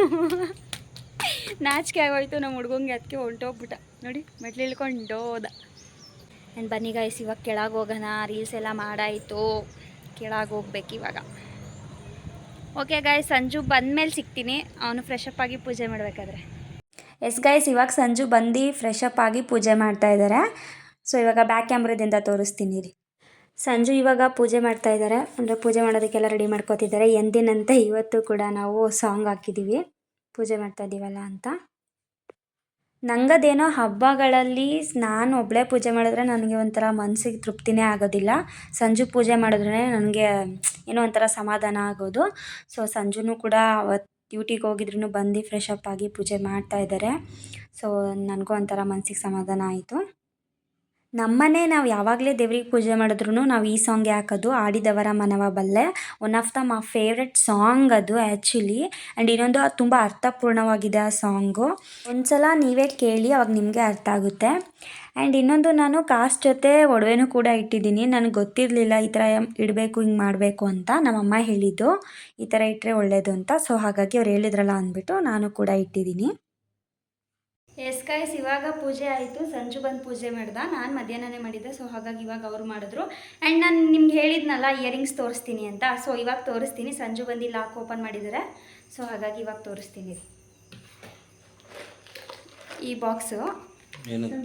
[SPEAKER 1] ನಾಚಿಕೆ ಆಗೋಯ್ತು ನಮ್ಮ ಹುಡ್ಗಂಗೆ, ಅದಕ್ಕೆ ಹೊಂಟೋಗ್ಬಿಟ್ಟ ನೋಡಿ, ಮೆಟ್ಲು ಇಳ್ಕೊಂಡು ಹೋದ. ಆ್ಯಂಡ್ ಬನ್ನಿ ಗೈಸ್, ಇವಾಗ ಕೆಳಗೆ ಹೋಗೋಣ. ರೀಲ್ಸ್ ಎಲ್ಲ ಮಾಡಾಯಿತು, ಕೆಳಗೆ ಹೋಗ್ಬೇಕು ಇವಾಗ. ಓಕೆ ಗೈಸ್, ಸಂಜು ಬಂದಮೇಲೆ ಸಿಗ್ತೀನಿ, ಅವನು ಫ್ರೆಶ್ ಅಪ್ ಆಗಿ ಪೂಜೆ ಮಾಡಬೇಕಾದ್ರೆ. ಎಸ್ ಗೈಸ್, ಇವಾಗ ಸಂಜು ಬಂದು ಫ್ರೆಶ್ ಅಪ್ ಆಗಿ ಪೂಜೆ ಮಾಡ್ತಾ ಇದ್ದಾರೆ. ಸೊ ಇವಾಗ ಬ್ಯಾಕ್ ಕ್ಯಾಮ್ರಾದಿಂದ ತೋರಿಸ್ತೀನಿ ರೀ. ಸಂಜು ಇವಾಗ ಪೂಜೆ ಮಾಡ್ತಾ ಇದ್ದಾರೆ, ಅಂದರೆ ಪೂಜೆ ಮಾಡೋದಕ್ಕೆಲ್ಲ ರೆಡಿ ಮಾಡ್ಕೋತಿದ್ದಾರೆ. ಎಂದಿನಂತೆ ಇವತ್ತು ಕೂಡ ನಾವು ಸಾಂಗ್ ಹಾಕಿದ್ದೀವಿ, ಪೂಜೆ ಮಾಡ್ತಾ ಇದ್ದೀವಲ್ಲ ಅಂತ. ನಂಗದೇನೋ ಹಬ್ಬಗಳಲ್ಲಿ ನಾನು ಒಬ್ಬಳೇ ಪೂಜೆ ಮಾಡಿದ್ರೆ ನನಗೆ ಒಂಥರ ಮನಸ್ಸಿಗೆ ತೃಪ್ತಿನೇ ಆಗೋದಿಲ್ಲ. ಸಂಜು ಪೂಜೆ ಮಾಡಿದ್ರೆ ನನಗೆ ಏನೋ ಒಂಥರ ಸಮಾಧಾನ ಆಗೋದು. ಸೊ ಸಂಜುನೂ ಕೂಡ ಅವತ್ತು ಡ್ಯೂಟಿಗೆ ಹೋಗಿದ್ರು ಬಂದು ಫ್ರೆಶ್ ಅಪ್ ಆಗಿ ಪೂಜೆ ಮಾಡ್ತಾ ಇದ್ದಾರೆ. ಸೊ ನನಗೂ ಒಂಥರ ಮನಸ್ಸಿಗೆ ಸಮಾಧಾನ ಆಯಿತು. ನಮ್ಮನೆ ನಾವು ಯಾವಾಗಲೇ ದೇವ್ರಿಗೆ ಪೂಜೆ ಮಾಡಿದ್ರು ನಾವು ಈ ಸಾಂಗ್ ಹಾಕೋದು, ಆಡಿದವರ ಮನವ ಬಲ್ಲೆ. One of the my favourite song ಅದು ಆ್ಯಕ್ಚುಲಿ. ಆ್ಯಂಡ್ ಇನ್ನೊಂದು ತುಂಬ ಅರ್ಥಪೂರ್ಣವಾಗಿದೆ ಆ ಸಾಂಗು. ಒಂದ್ಸಲ ನೀವೇ ಕೇಳಿ, ಅವಾಗ ನಿಮಗೆ ಅರ್ಥ ಆಗುತ್ತೆ. ಆ್ಯಂಡ್ ಇನ್ನೊಂದು, ನಾನು ಕಾಸ್ಟ್ ಜೊತೆ ಒಡವೆನೂ ಕೂಡ ಇಟ್ಟಿದ್ದೀನಿ. ನನಗೆ ಗೊತ್ತಿರಲಿಲ್ಲ ಈ ಥರ ಇಡಬೇಕು, ಹಿಂಗೆ ಮಾಡಬೇಕು ಅಂತ. ನಮ್ಮಮ್ಮ ಹೇಳಿದ್ದು ಈ ಥರ ಇಟ್ಟರೆ ಒಳ್ಳೆಯದು ಅಂತ. ಸೊ ಹಾಗಾಗಿ ಅವ್ರು ಹೇಳಿದ್ರಲ್ಲ ಅಂದ್ಬಿಟ್ಟು ನಾನು ಕೂಡ ಇಟ್ಟಿದ್ದೀನಿ. ಎಸ್ ಗೈಸ್, ಇವಾಗ ಪೂಜೆ ಆಯಿತು. ಸಂಜು ಬಂದು ಪೂಜೆ ಮಾಡ್ದೆ, ನಾನು ಮಧ್ಯಾಹ್ನನೇ ಮಾಡಿದ್ದೆ. ಸೊ ಹಾಗಾಗಿ ಇವಾಗ ಅವರು ಮಾಡಿದ್ರು. ಆ್ಯಂಡ್ ನಾನು ನಿಮ್ಗೆ ಹೇಳಿದ್ನಲ್ಲ ಇಯರಿಂಗ್ಸ್ ತೋರಿಸ್ತೀನಿ ಅಂತ. ಸೊ ಇವಾಗ ತೋರಿಸ್ತೀನಿ. ಸಂಜು ಬಂದು ಲಾಕ್ ಓಪನ್ ಮಾಡಿದ್ದಾರೆ. ಸೊ ಹಾಗಾಗಿ ಇವಾಗ ತೋರಿಸ್ತೀನಿ. ಈ ಬಾಕ್ಸು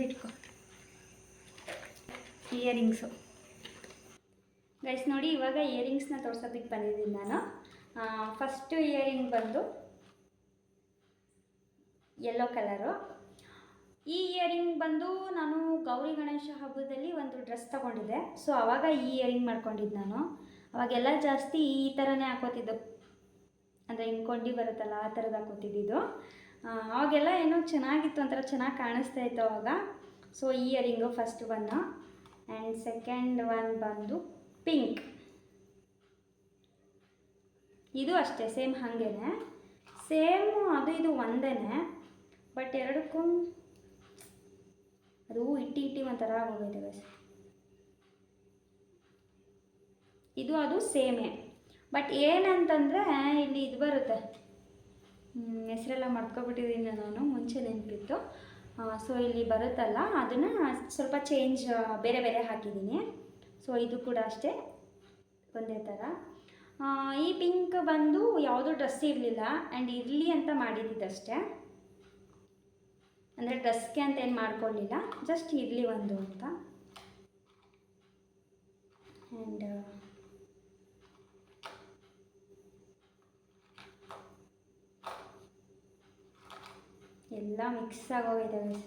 [SPEAKER 1] ಇಟ್ಕೊ, ಇಯರಿಂಗ್ಸು ಗೈಸ್ ನೋಡಿ. ಇವಾಗ ಇಯರಿಂಗ್ಸ್ನ ತೋರ್ಸೋದಕ್ಕೆ ಬಂದಿದ್ದೀನಿ ನಾನು. ಫಸ್ಟು ಇಯರಿಂಗ್ ಬಂದು ಯೆಲ್ಲೋ ಕಲರು. ಈ ಇಯರಿಂಗ್ ಬಂದು ನಾನು ಗೌರಿ ಗಣೇಶ ಹಬ್ಬದಲ್ಲಿ ಒಂದು ಡ್ರೆಸ್ ತೊಗೊಂಡಿದ್ದೆ. ಸೊ ಆವಾಗ ಈ ಇಯರಿಂಗ್ ಮಾಡ್ಕೊಂಡಿದ್ದು ನಾನು. ಅವಾಗೆಲ್ಲ ಜಾಸ್ತಿ ಈ ಥರನೇ ಹಾಕೋತಿದ್ದು, ಅಂದರೆ ಹಿಂಗೆ ಬರುತ್ತಲ್ಲ ಆ ಥರದ್ದು ಹಾಕೋತಿದ್ದು. ಅವಾಗೆಲ್ಲ ಏನೋ ಚೆನ್ನಾಗಿತ್ತು, ಒಂಥರ ಚೆನ್ನಾಗಿ ಕಾಣಿಸ್ತಾ ಇತ್ತು ಅವಾಗ. ಸೊ ಈ earring first one. And second one ಬಂದು ಪಿಂಕ್. ಇದು ಅಷ್ಟೇ ಸೇಮ್ ಹಾಗೇ, ಸೇಮ್ ಅದು ಇದು ಒಂದೇ. ಬಟ್ ಎರಡಕ್ಕೂ ಅದು ಇಟ್ಟಿ ಒಂಥರ ಆಗೋಗೈತೆ ಗೈಸ್. ಇದು ಅದು ಸೇಮೇ, ಬಟ್ ಏನಂತಂದರೆ ಇಲ್ಲಿ ಇದು ಬರುತ್ತೆ, ಹೆಸರೆಲ್ಲ ಮರ್ತ್ಕೊಬಿಟ್ಟಿದ್ದೀನಿ ನಾನು, ಮುಂಚೆ ನೆನಪಿತ್ತು. ಸೊ ಇಲ್ಲಿ ಬರುತ್ತಲ್ಲ ಅದನ್ನು ಸ್ವಲ್ಪ ಚೇಂಜ್ ಬೇರೆ ಬೇರೆ ಹಾಕಿದ್ದೀನಿ. ಸೊ ಇದು ಕೂಡ ಅಷ್ಟೇ ಒಂದೇ ಥರ. ಈ ಪಿಂಕ್ ಬಂದು ಯಾವುದೂ ಡ್ರೆಸ್ ಇರಲಿಲ್ಲ ಆ್ಯಂಡ್ ಇರಲಿ ಅಂತ ಮಾಡಿದ್ದಷ್ಟೇ, ಅಂದರೆ ಡ್ರೆಸ್ಗೆ ಅಂತ ಏನು ಮಾಡ್ಕೊಳ್ಳಿಲ್ಲ, ಜಸ್ಟ್ ಇರಲಿ ಒಂದು ಅಂತ. ಆ್ಯಂಡ್ ಎಲ್ಲ ಮಿಕ್ಸ್ ಆಗೋಗಿದ್ದಾವೆ.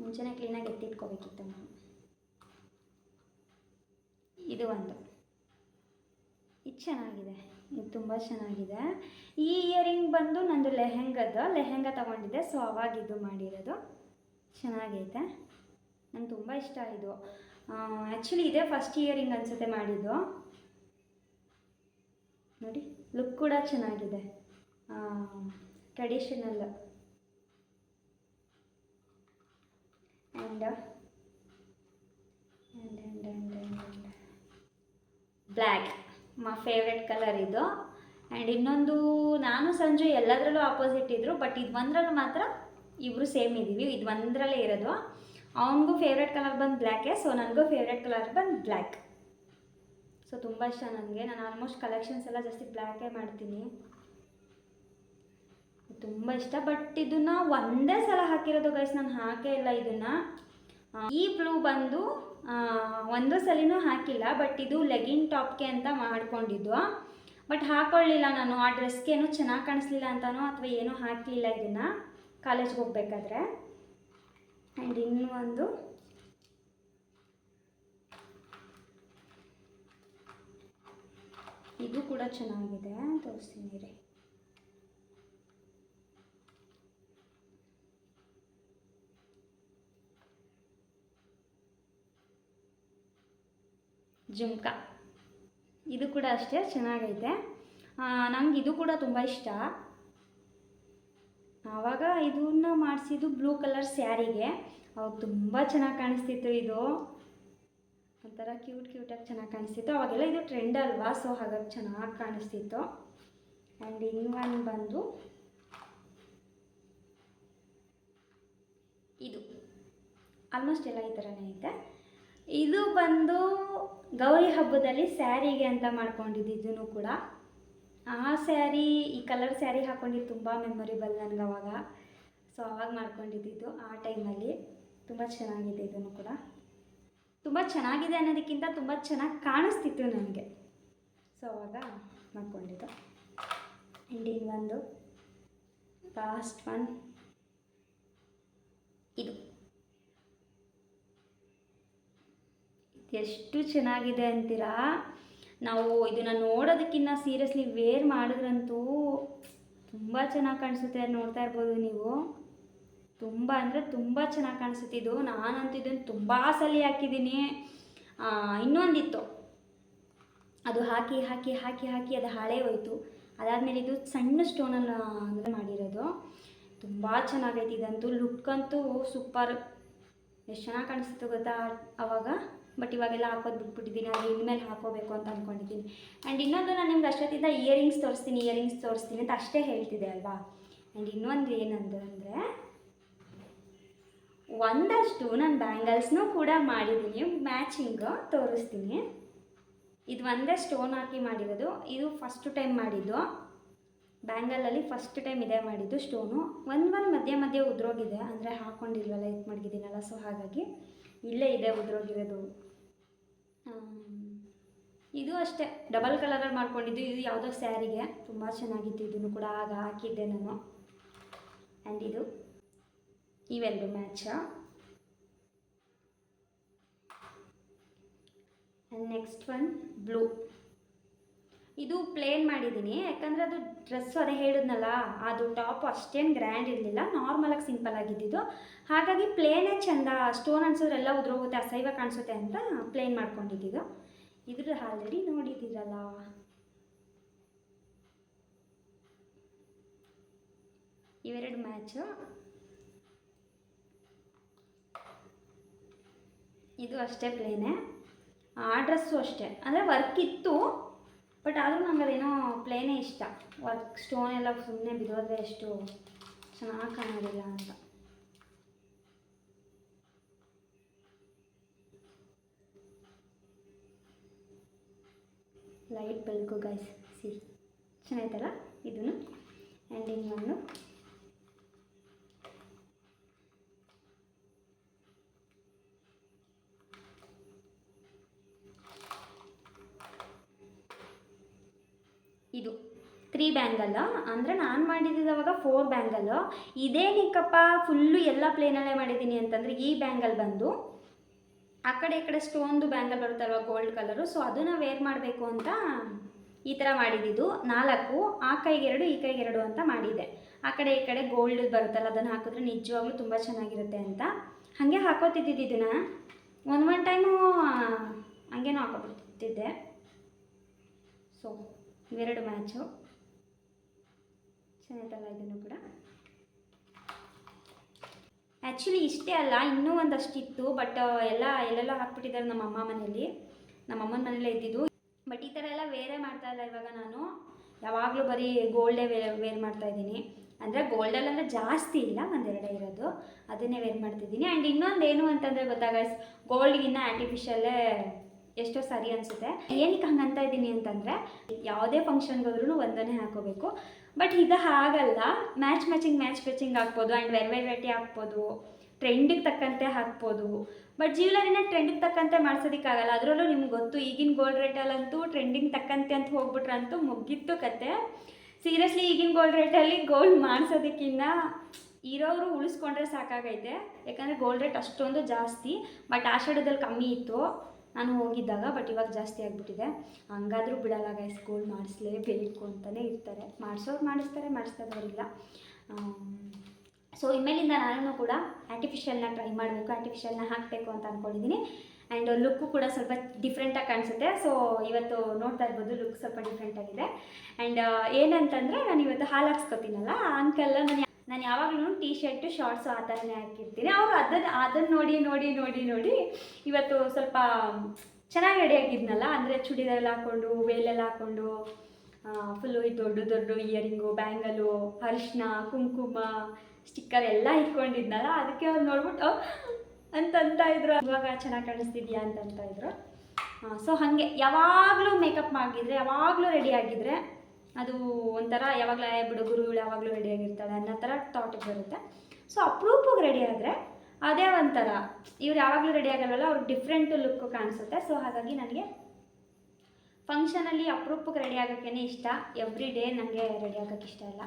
[SPEAKER 1] ಮುಂಚೆನೇ ಕ್ಲೀನಾಗಿ ಎತ್ತಿಟ್ಕೋಬೇಕಿತ್ತು ನಾನು. ಇದು ಒಂದು, ಇದು ಚೆನ್ನಾಗಿದೆ, ಇದು ತುಂಬ ಚೆನ್ನಾಗಿದೆ. ಈ ಇಯರಿಂಗ್ ಬಂದು ನಂದು ಲೆಹೆಂಗ ತೊಗೊಂಡಿದ್ದೆ, ಸೊ ಅವಾಗ ಇದು ಮಾಡಿರೋದು. ಚೆನ್ನಾಗೈತೆ, ನಂಗೆ ತುಂಬ ಇಷ್ಟ ಇದು. ಆ್ಯಕ್ಚುಲಿ ಇದೇ ಫಸ್ಟ್ ಇಯರಿಂಗ್ ಅನಿಸುತ್ತೆ ಮಾಡಿದ್ದು. ನೋಡಿ ಲುಕ್ ಕೂಡ ಚೆನ್ನಾಗಿದೆ, traditional. And black my favourite colour ಇದು. ಆ್ಯಂಡ್ ಇನ್ನೊಂದು, ನಾನು ಸಂಜು ಎಲ್ಲದರಲ್ಲೂ ಆಪೋಸಿಟ್ ಇದ್ದರು, ಬಟ್ ಇದು ಒಂದರಲ್ಲೂ ಮಾತ್ರ ಇಬ್ಬರು ಸೇಮ್ ಇದ್ದೀವಿ. ಇದು ಒಂದರಲ್ಲೇ ಇರೋದು. ಅವನಿಗೂ ಫೇವ್ರೆಟ್ ಕಲರ್ ಬಂದು ಬ್ಲ್ಯಾಕೇ, ಸೊ ನನಗೂ ಫೇವ್ರೆಟ್ ಕಲರ್ ಬಂದು ಬ್ಲ್ಯಾಕ್. ಸೊ ತುಂಬ ಇಷ್ಟ ನನಗೆ. ನಾನು ಆಲ್ಮೋಸ್ಟ್ ಕಲೆಕ್ಷನ್ಸ್ ಎಲ್ಲ ಜಾಸ್ತಿ ಬ್ಲ್ಯಾಕೇ ಮಾಡ್ತೀನಿ, ತುಂಬ ಇಷ್ಟ. ಬಟ್ ಇದನ್ನು ಒಂದೇ ಸಲ ಹಾಕಿರೋದು ಗೈಸ್, ನಾನು ಹಾಕೇ ಇಲ್ಲ ಇದನ್ನು. ಈ ಬ್ಲೂ ಬಂದು ಒಂದು ಸಲಿನೂ ಹಾಕಿಲ್ಲ, ಬಟ್ ಇದು ಲೆಗಿನ್ ಟಾಪ್ಗೆ ಅಂತ ಮಾಡ್ಕೊಂಡಿದ್ದು, ಬಟ್ ಹಾಕ್ಕೊಳ್ಳಿಲ್ಲ ನಾನು. ಆ ಡ್ರೆಸ್ಗೇನು ಚೆನ್ನಾಗಿ ಕಾಣಿಸ್ಲಿಲ್ಲ ಅಂತನೋ ಅಥವಾ ಏನೂ ಹಾಕಲಿಲ್ಲ ಇದನ್ನು ಕಾಲೇಜ್ಗೆ ಹೋಗ್ಬೇಕಾದ್ರೆ. ಆ್ಯಂಡ್ ಇನ್ನೂ ಒಂದು, ಇದು ಕೂಡ ಚೆನ್ನಾಗಿದೆ, ತೋರಿಸ್ತೀನಿ ರೀ. ಜುಮ್ಕಾ, ಇದು ಕೂಡ ಅಷ್ಟೇ ಚೆನ್ನಾಗೈತೆ. ನಂಗೆ ಇದು ಕೂಡ ತುಂಬ ಇಷ್ಟ. ಆವಾಗ ಇದನ್ನು ಮಾಡಿಸಿದ್ದು ಬ್ಲೂ ಕಲರ್ ಸ್ಯಾರಿಗೆ, ಅವಾಗ ತುಂಬ ಚೆನ್ನಾಗಿ ಕಾಣಿಸ್ತಿತ್ತು. ಇದು ಒಂಥರ ಕ್ಯೂಟಾಗಿ ಚೆನ್ನಾಗಿ ಕಾಣಿಸ್ತಿತ್ತು. ಅವಾಗೆಲ್ಲ ಇದು ಟ್ರೆಂಡ್ ಅಲ್ವಾ, ಸೊ ಹಾಗಾಗಿ ಚೆನ್ನಾಗಿ ಕಾಣಿಸ್ತಿತ್ತು. ಆ್ಯಂಡ್ ಇನ್ನೊಂದು ಬಂದು ಇದು, ಆಲ್ಮೋಸ್ಟ್ ಎಲ್ಲ ಈ ಥರನೇ ಐತೆ. ಇದು ಬಂದು ಗೌರಿ ಹಬ್ಬದಲ್ಲಿ ಸ್ಯಾರಿಗೆ ಅಂತ ಮಾಡ್ಕೊಂಡಿದ್ದು. ಇದನ್ನು ಕೂಡ ಆ ಸ್ಯಾರಿ, ಈ ಕಲರ್ ಸ್ಯಾರಿ ಹಾಕ್ಕೊಂಡಿದ್ದು ತುಂಬ ಮೆಮೊರಿಬಲ್ ನನಗೆ ಅವಾಗ. ಸೊ ಅವಾಗ ಮಾಡ್ಕೊಂಡಿದ್ದು ಆ ಟೈಮಲ್ಲಿ. ತುಂಬ ಚೆನ್ನಾಗಿದೆ. ಇದನ್ನು ಕೂಡ ತುಂಬ ಚೆನ್ನಾಗಿದೆ ಅನ್ನೋದಕ್ಕಿಂತ ತುಂಬ ಚೆನ್ನಾಗಿ ಕಾಣಿಸ್ತಿತ್ತು ನನಗೆ, ಸೊ ಅವಾಗ ಮಾಡ್ಕೊಂಡಿದ್ದು. ಆ್ಯಂಡ್ ಇನ್ನೊಂದು ಲಾಸ್ಟ್ ಒನ್, ಇದು ಎಷ್ಟು ಚೆನ್ನಾಗಿದೆ ಅಂತೀರಾ. ನಾವು ಇದನ್ನು ನೋಡೋದಕ್ಕಿಂತ ಸೀರಿಯಸ್ಲಿ ವೇರ್ ಮಾಡಿದ್ರಂತೂ ತುಂಬ ಚೆನ್ನಾಗಿ ಕಾಣಿಸುತ್ತೆ. ನೋಡ್ತಾ ಇರ್ಬೋದು ನೀವು, ತುಂಬ ಅಂದರೆ ತುಂಬ ಚೆನ್ನಾಗಿ ಕಾಣಿಸುತ್ತೆ ಇದು. ನಾನಂತೂ ಇದನ್ನು ತುಂಬ ಸಲ ಹಾಕಿದ್ದೀನಿ. ಇನ್ನೊಂದಿತ್ತು, ಅದು ಹಾಕಿ ಹಾಕಿ ಹಾಕಿ ಹಾಕಿ ಅದು ಹಾಳೇ ಹೋಯಿತು. ಅದಾದಮೇಲೆ ಇದು ಸಣ್ಣ ಸ್ಟೋನಲ್ಲಿ ಮಾಡಿರೋದು, ತುಂಬ ಚೆನ್ನಾಗೈತೆ. ಇದಂತೂ ಲುಕ್ ಅಂತೂ ಸೂಪರ್, ಎಷ್ಟು ಚೆನ್ನಾಗಿ ಕಾಣಿಸ್ತಿತ್ತು ಗೊತ್ತಾ ಆವಾಗ. ಬಟ್ ಇವಾಗೆಲ್ಲ ಹಾಕೋದು ಬಿಟ್ಬಿಟ್ಟಿದ್ದೀನಿ, ಅದು ಇನ್ಮೇಲೆ ಹಾಕೋಬೇಕು ಅಂತ ಅಂದ್ಕೊಂಡಿದ್ದೀನಿ. ಆ್ಯಂಡ್ ಇನ್ನೊಂದು, ನಾನು ನಿಮ್ಗೆ ಅಷ್ಟೊತ್ತಿಂದ ಇಯರಿಂಗ್ಸ್ ತೋರಿಸ್ತೀನಿ ಅಂತ ಅಷ್ಟೇ ಹೇಳ್ತಿದ್ದೆ ಅಲ್ವಾ. ಆ್ಯಂಡ್ ಇನ್ನೊಂದು ಏನಂದರೆ, ಒಂದಷ್ಟು ನಾನು ಬ್ಯಾಂಗಲ್ಸ್ನೂ ಕೂಡ ಮಾಡಿದ್ದೀನಿ, ಮ್ಯಾಚಿಂಗ್ ತೋರಿಸ್ತೀನಿ. ಇದು ಒಂದೇ ಸ್ಟೋನ್ ಹಾಕಿ ಮಾಡಿರೋದು. ಇದು ಫಸ್ಟ್ ಟೈಮ್ ಮಾಡಿದ್ದು ಬ್ಯಾಂಗಲಲ್ಲಿ, ಫಸ್ಟ್ ಟೈಮ್ ಇದೇ ಮಾಡಿದ್ದು ಸ್ಟೋನು. ಒಂದು ಮಧ್ಯೆ ಉದ್ರೋಗಿದೆ, ಅಂದರೆ ಹಾಕ್ಕೊಂಡಿಲ್ವಲ್ಲ, ಇದು ಮಡಗಿದ್ದೀನಲ್ಲ, ಸೊ ಹಾಗಾಗಿ ಇಲ್ಲೇ ಇದೆ ಉದ್ರೋಗಿರೋದು. ಇದು ಅಷ್ಟೇ ಡಬಲ್ ಕಲರಲ್ಲಿ ಮಾಡ್ಕೊಂಡಿದ್ದು. ಇದು ಯಾವುದೋ ಸ್ಯಾರಿಗೆ ತುಂಬ ಚೆನ್ನಾಗಿತ್ತು. ಇದನ್ನು ಕೂಡ ಆಗ ಹಾಕಿದ್ದೆ ನಾನು. ಆ್ಯಂಡ್ ಇದು ಇವೆರಡು match. And next one blue. ಇದು ಪ್ಲೇನ್ ಮಾಡಿದ್ದೀನಿ, ಯಾಕಂದರೆ ಅದು ಡ್ರೆಸ್ಸು ಅದೇ ಹೇಳಿದ್ನಲ್ಲ, ಅದು ಟಾಪ್ ಅಷ್ಟೇನು ಗ್ರ್ಯಾಂಡ್ ಇರಲಿಲ್ಲ, ನಾರ್ಮಲಾಗಿ ಸಿಂಪಲ್ ಆಗಿದ್ದಿದ್ದು. ಹಾಗಾಗಿ ಪ್ಲೇನೇ ಚೆಂದ, ಸ್ಟೋನ್ ಅನ್ಸಿದ್ರೆಲ್ಲ ಉದ್ರೋಗುತ್ತೆ, ಅಸಹ್ಯ ಕಾಣಿಸುತ್ತೆ ಅಂತ ಪ್ಲೇನ್ ಮಾಡ್ಕೊಂಡಿದ್ದು. ಇದ್ರ ಆಲ್ರೆಡಿ ನೋಡಿದ್ದೀರಲ್ಲ. ಇವೆರಡು ಮ್ಯಾಚು. ಇದು ಅಷ್ಟೇ ಪ್ಲೇನೇ. ಆ ಡ್ರೆಸ್ಸು ಅಷ್ಟೇ, ಅಂದರೆ ವರ್ಕ್ ಇತ್ತು ಬಟ್ ಆದರೂ ನಂಗೆ ಅದೇನೋ ಪ್ಲೇನೇ ಇಷ್ಟ. ವರ್ಕ್ ಸ್ಟೋನ್ ಎಲ್ಲ ಸುಮ್ಮನೆ ಬಿದ್ದೋದ್ರೆ ಎಷ್ಟು ಚೆನ್ನಾಗಿ ಕಾಣೋದಿಲ್ಲ ಅಂತ. ಲೈಟ್ ಬೆಳಕು ಗೈಸ್, ಸಿ ಚೆನ್ನಾಯ್ತಲ್ಲ ಇದನ್ನು. ಆ್ಯಂಡ್ ಇನ್ನೊಂದು ಇದು 3 ಬ್ಯಾಂಗಲ್, ಅಂದರೆ ನಾನು ಮಾಡಿದ್ದಿದ್ದವಾಗ 4 ಬ್ಯಾಂಗಲ್. ಇದೇನಿಕ್ಕಪ್ಪ ಫುಲ್ಲು ಎಲ್ಲ ಪ್ಲೇನಲ್ಲೇ ಮಾಡಿದ್ದೀನಿ ಅಂತಂದರೆ, ಈ ಬ್ಯಾಂಗಲ್ ಬಂದು ಆ ಕಡೆ ಈ ಕಡೆ ಸ್ಟೋನ್ದು ಬ್ಯಾಂಗಲ್ ಬರುತ್ತಲ್ವ ಗೋಲ್ಡ್ ಕಲರು, ಸೊ ಅದನ್ನು ವೇರ್ ಮಾಡಬೇಕು ಅಂತ ಈ ಥರ ಮಾಡಿದ್ದು 4. ಆ ಕೈಗೆ 2 ಈ ಕೈಗೆ 2 ಅಂತ ಮಾಡಿದೆ. ಆ ಕಡೆ ಈ ಕಡೆ ಗೋಲ್ಡ್ ಬರುತ್ತಲ್ಲ ಅದನ್ನು ಹಾಕಿದ್ರೆ ನಿಜವಾಗ್ಲೂ ತುಂಬ ಚೆನ್ನಾಗಿರುತ್ತೆ ಅಂತ ಹಾಗೆ ಹಾಕೋತಿದ್ದಿದ್ದು. ಇದನ್ನು ಒಂದು ಟೈಮು ಹಂಗೇನೋ ಹಾಕೋಬಿಡ್ತಿದ್ದೆ. ಸೊ ಇವೆರಡು ಮ್ಯಾಚು ಚೆನ್ನಾಯ್ತಲ್ಲ ಇದನ್ನು ಕೂಡ. ಆ್ಯಕ್ಚುಲಿ ಇಷ್ಟೇ ಅಲ್ಲ, ಇನ್ನೂ ಒಂದಷ್ಟಿತ್ತು ಬಟ್ ಎಲ್ಲೆಲ್ಲ ಹಾಕ್ಬಿಟ್ಟಿದ್ದಾರೆ ನಮ್ಮ ಅಮ್ಮ ಮನೇಲಿ, ನಮ್ಮ ಅಮ್ಮನ ಮನೇಲೇ ಇದ್ದಿದ್ದು. ಬಟ್ ಈ ಥರ ಎಲ್ಲ ವೇರೇ ಮಾಡ್ತಾಯಿಲ್ಲ ಇವಾಗ. ನಾನು ಯಾವಾಗಲೂ ಬರೀ ಗೋಲ್ಡೇ ವೇರ್ ಮಾಡ್ತಾಯಿದ್ದೀನಿ. ಅಂದರೆ ಗೋಲ್ಡಲ್ಲಿ ಅಂದರೆ ಜಾಸ್ತಿ ಇಲ್ಲ, ಒಂದೆರಡೇ ಇರೋದು, ಅದನ್ನೇ ವೇರ್ ಮಾಡ್ತಿದ್ದೀನಿ. ಆ್ಯಂಡ್ ಇನ್ನೊಂದು ಏನು ಅಂತಂದರೆ ಗೊತ್ತಾಗ, ಗೋಲ್ಡ್ಗಿನ್ನ ಆರ್ಟಿಫಿಷಿಯಲ್ಲೇ ಎಷ್ಟೋ ಸರಿ ಅನಿಸುತ್ತೆ. ಏನಕ್ಕೆ ಹಂಗೆ ಅಂತ ಇದ್ದೀನಿ ಅಂತಂದರೆ, ಯಾವುದೇ ಫಂಕ್ಷನ್ಗೆ ಹೋದ್ರೂ ಒಂದನ್ನೇ ಹಾಕೋಬೇಕು. ಬಟ್ ಇದು ಹಾಗಲ್ಲ, ಮ್ಯಾಚಿಂಗ್ ಹಾಕ್ಬೋದು. ಆ್ಯಂಡ್ ವೆರೈಟಿ ಹಾಕ್ಬೋದು, ಟ್ರೆಂಡಿಗೆ ತಕ್ಕಂತೆ ಹಾಕ್ಬೋದು. ಬಟ್ ಜ್ಯುವೆಲರಿನ ಟ್ರೆಂಡಿಗೆ ತಕ್ಕಂತೆ ಮಾಡ್ಸೋದಕ್ಕಾಗಲ್ಲ. ಅದರಲ್ಲೂ ನಿಮ್ಗೆ ಗೊತ್ತು, ಈಗಿನ ಗೋಲ್ಡ್ ರೇಟಲ್ಲಂತೂ ಟ್ರೆಂಡಿಂಗ್ ತಕ್ಕಂತೆ ಅಂತ ಹೋಗ್ಬಿಟ್ರಂತೂ ಮುಗಿತ್ತು ಕತೆ. ಸೀರಿಯಸ್ಲಿ ಈಗಿನ ಗೋಲ್ಡ್ ರೇಟಲ್ಲಿ ಗೋಲ್ಡ್ ಮಾಡಿಸೋದಕ್ಕಿಂತ ಇರೋರು ಉಳಿಸ್ಕೊಂಡ್ರೆ ಸಾಕಾಗೈತೆ. ಯಾಕಂದರೆ ಗೋಲ್ಡ್ ರೇಟ್ ಅಷ್ಟೊಂದು ಜಾಸ್ತಿ. ಬಟ್ ಆಷಾಢದಲ್ಲಿ ಕಮ್ಮಿ ಇತ್ತು ನಾನು ಹೋಗಿದ್ದಾಗ, ಬಟ್ ಇವಾಗ ಜಾಸ್ತಿ ಆಗಿಬಿಟ್ಟಿದೆ. ಹಂಗಾದರೂ ಬಿಡಲ್ಲ ಗೈಸ್, ಗೋಲ್ಡ್ ಮಾಡಿಸ್ಲೇಬೇಕು ಅಂತಲೇ ಇರ್ತಾರೆ. ಮಾಡಿಸೋರು ಮಾಡಿಸ್ತಾರವರಿಲ್ಲ. ಸೊ ಇನ್ಮೇಲಿಂದ ನಾನು ಕೂಡ ಆರ್ಟಿಫಿಷಿಯಲ್ನ ಟ್ರೈ ಮಾಡಬೇಕು, ಆರ್ಟಿಫಿಷಿಯಲ್ನ ಹಾಕಬೇಕು ಅಂತ ಅಂದ್ಕೊಂಡಿದ್ದೀನಿ. ಆ್ಯಂಡ್ ಲುಕ್ಕು ಕೂಡ ಸ್ವಲ್ಪ ಡಿಫ್ರೆಂಟಾಗಿ ಕಾಣಿಸುತ್ತೆ. ಸೊ ಇವತ್ತು ನೋಡ್ತಾ ಇರ್ಬೋದು, ಲುಕ್ ಸ್ವಲ್ಪ ಡಿಫ್ರೆಂಟಾಗಿದೆ. ಆ್ಯಂಡ್ ಏನಂತಂದರೆ, ನಾನು ಇವತ್ತು ಹಾಲು ಹಾಕ್ಸ್ಕೊತೀನಲ್ಲ, ಅಂಕಲ್ಲ ನಾನು ಯಾವಾಗಲೂ ಟೀ ಶರ್ಟು ಶಾರ್ಟ್ಸು ಆ ಥರನೇ ಹಾಕಿರ್ತೀನಿ. ಅವರು ಅದನ್ನು ನೋಡಿ ಇವತ್ತು ಸ್ವಲ್ಪ ಚೆನ್ನಾಗಿ ರೆಡಿ ಆಗಿದ್ನಲ್ಲ, ಅಂದರೆ ಚೂಡಿದಾರೆಲ್ಲ ಹಾಕ್ಕೊಂಡು, ವೇಲೆಲ್ಲ ಹಾಕ್ಕೊಂಡು, ಫುಲ್ಲು ದೊಡ್ಡ ಇಯರಿಂಗು, ಬ್ಯಾಂಗಲು, ಅರಿಶಿನ, ಕುಂಕುಮ, ಸ್ಟಿಕ್ಕರ್ ಎಲ್ಲ ಇಟ್ಕೊಂಡಿದ್ನಲ್ಲ, ಅದಕ್ಕೆ ಅವ್ರು ನೋಡ್ಬಿಟ್ಟು ಅಂತ ಇದ್ರು, ಇವಾಗ ಚೆನ್ನಾಗಿ ಕಾಣಿಸ್ತಿದ್ಯಾ ಅಂತ ಇದ್ರು. ಸೊ ಹಾಗೆ ಯಾವಾಗಲೂ ಮೇಕಪ್ ಮಾಡಿದ್ರೆ, ಯಾವಾಗಲೂ ರೆಡಿ ಆಗಿದ್ರೆ ಅದು ಒಂಥರ ಯಾವಾಗಲೂ ಹುಡುಗರು ಯಾವಾಗಲೂ ರೆಡಿಯಾಗಿರ್ತಾಳೆ ಅನ್ನೋ ಥರ ಥಾಟಿಗೆ ಬರುತ್ತೆ. ಸೊ ಅಪ್ರೂಪಕ್ಕೆ ರೆಡಿ ಆದರೆ ಅದೇ ಒಂಥರ, ಇವ್ರು ಯಾವಾಗಲೂ ರೆಡಿ ಆಗಲ್ವಲ್ಲ, ಅವ್ರಿಗೆ ಡಿಫ್ರೆಂಟ್ ಲುಕ್ಕು ಕಾಣಿಸುತ್ತೆ. ಸೊ ಹಾಗಾಗಿ ನನಗೆ ಫಂಕ್ಷನಲ್ಲಿ ಅಪ್ರೂಪಕ್ಕೆ ರೆಡಿ ಆಗೋಕ್ಕೇ ಇಷ್ಟ. ಎವ್ರಿ ಡೇ ನನಗೆ ರೆಡಿ ಆಗೋಕ್ಕೆ ಇಷ್ಟ ಇಲ್ಲ.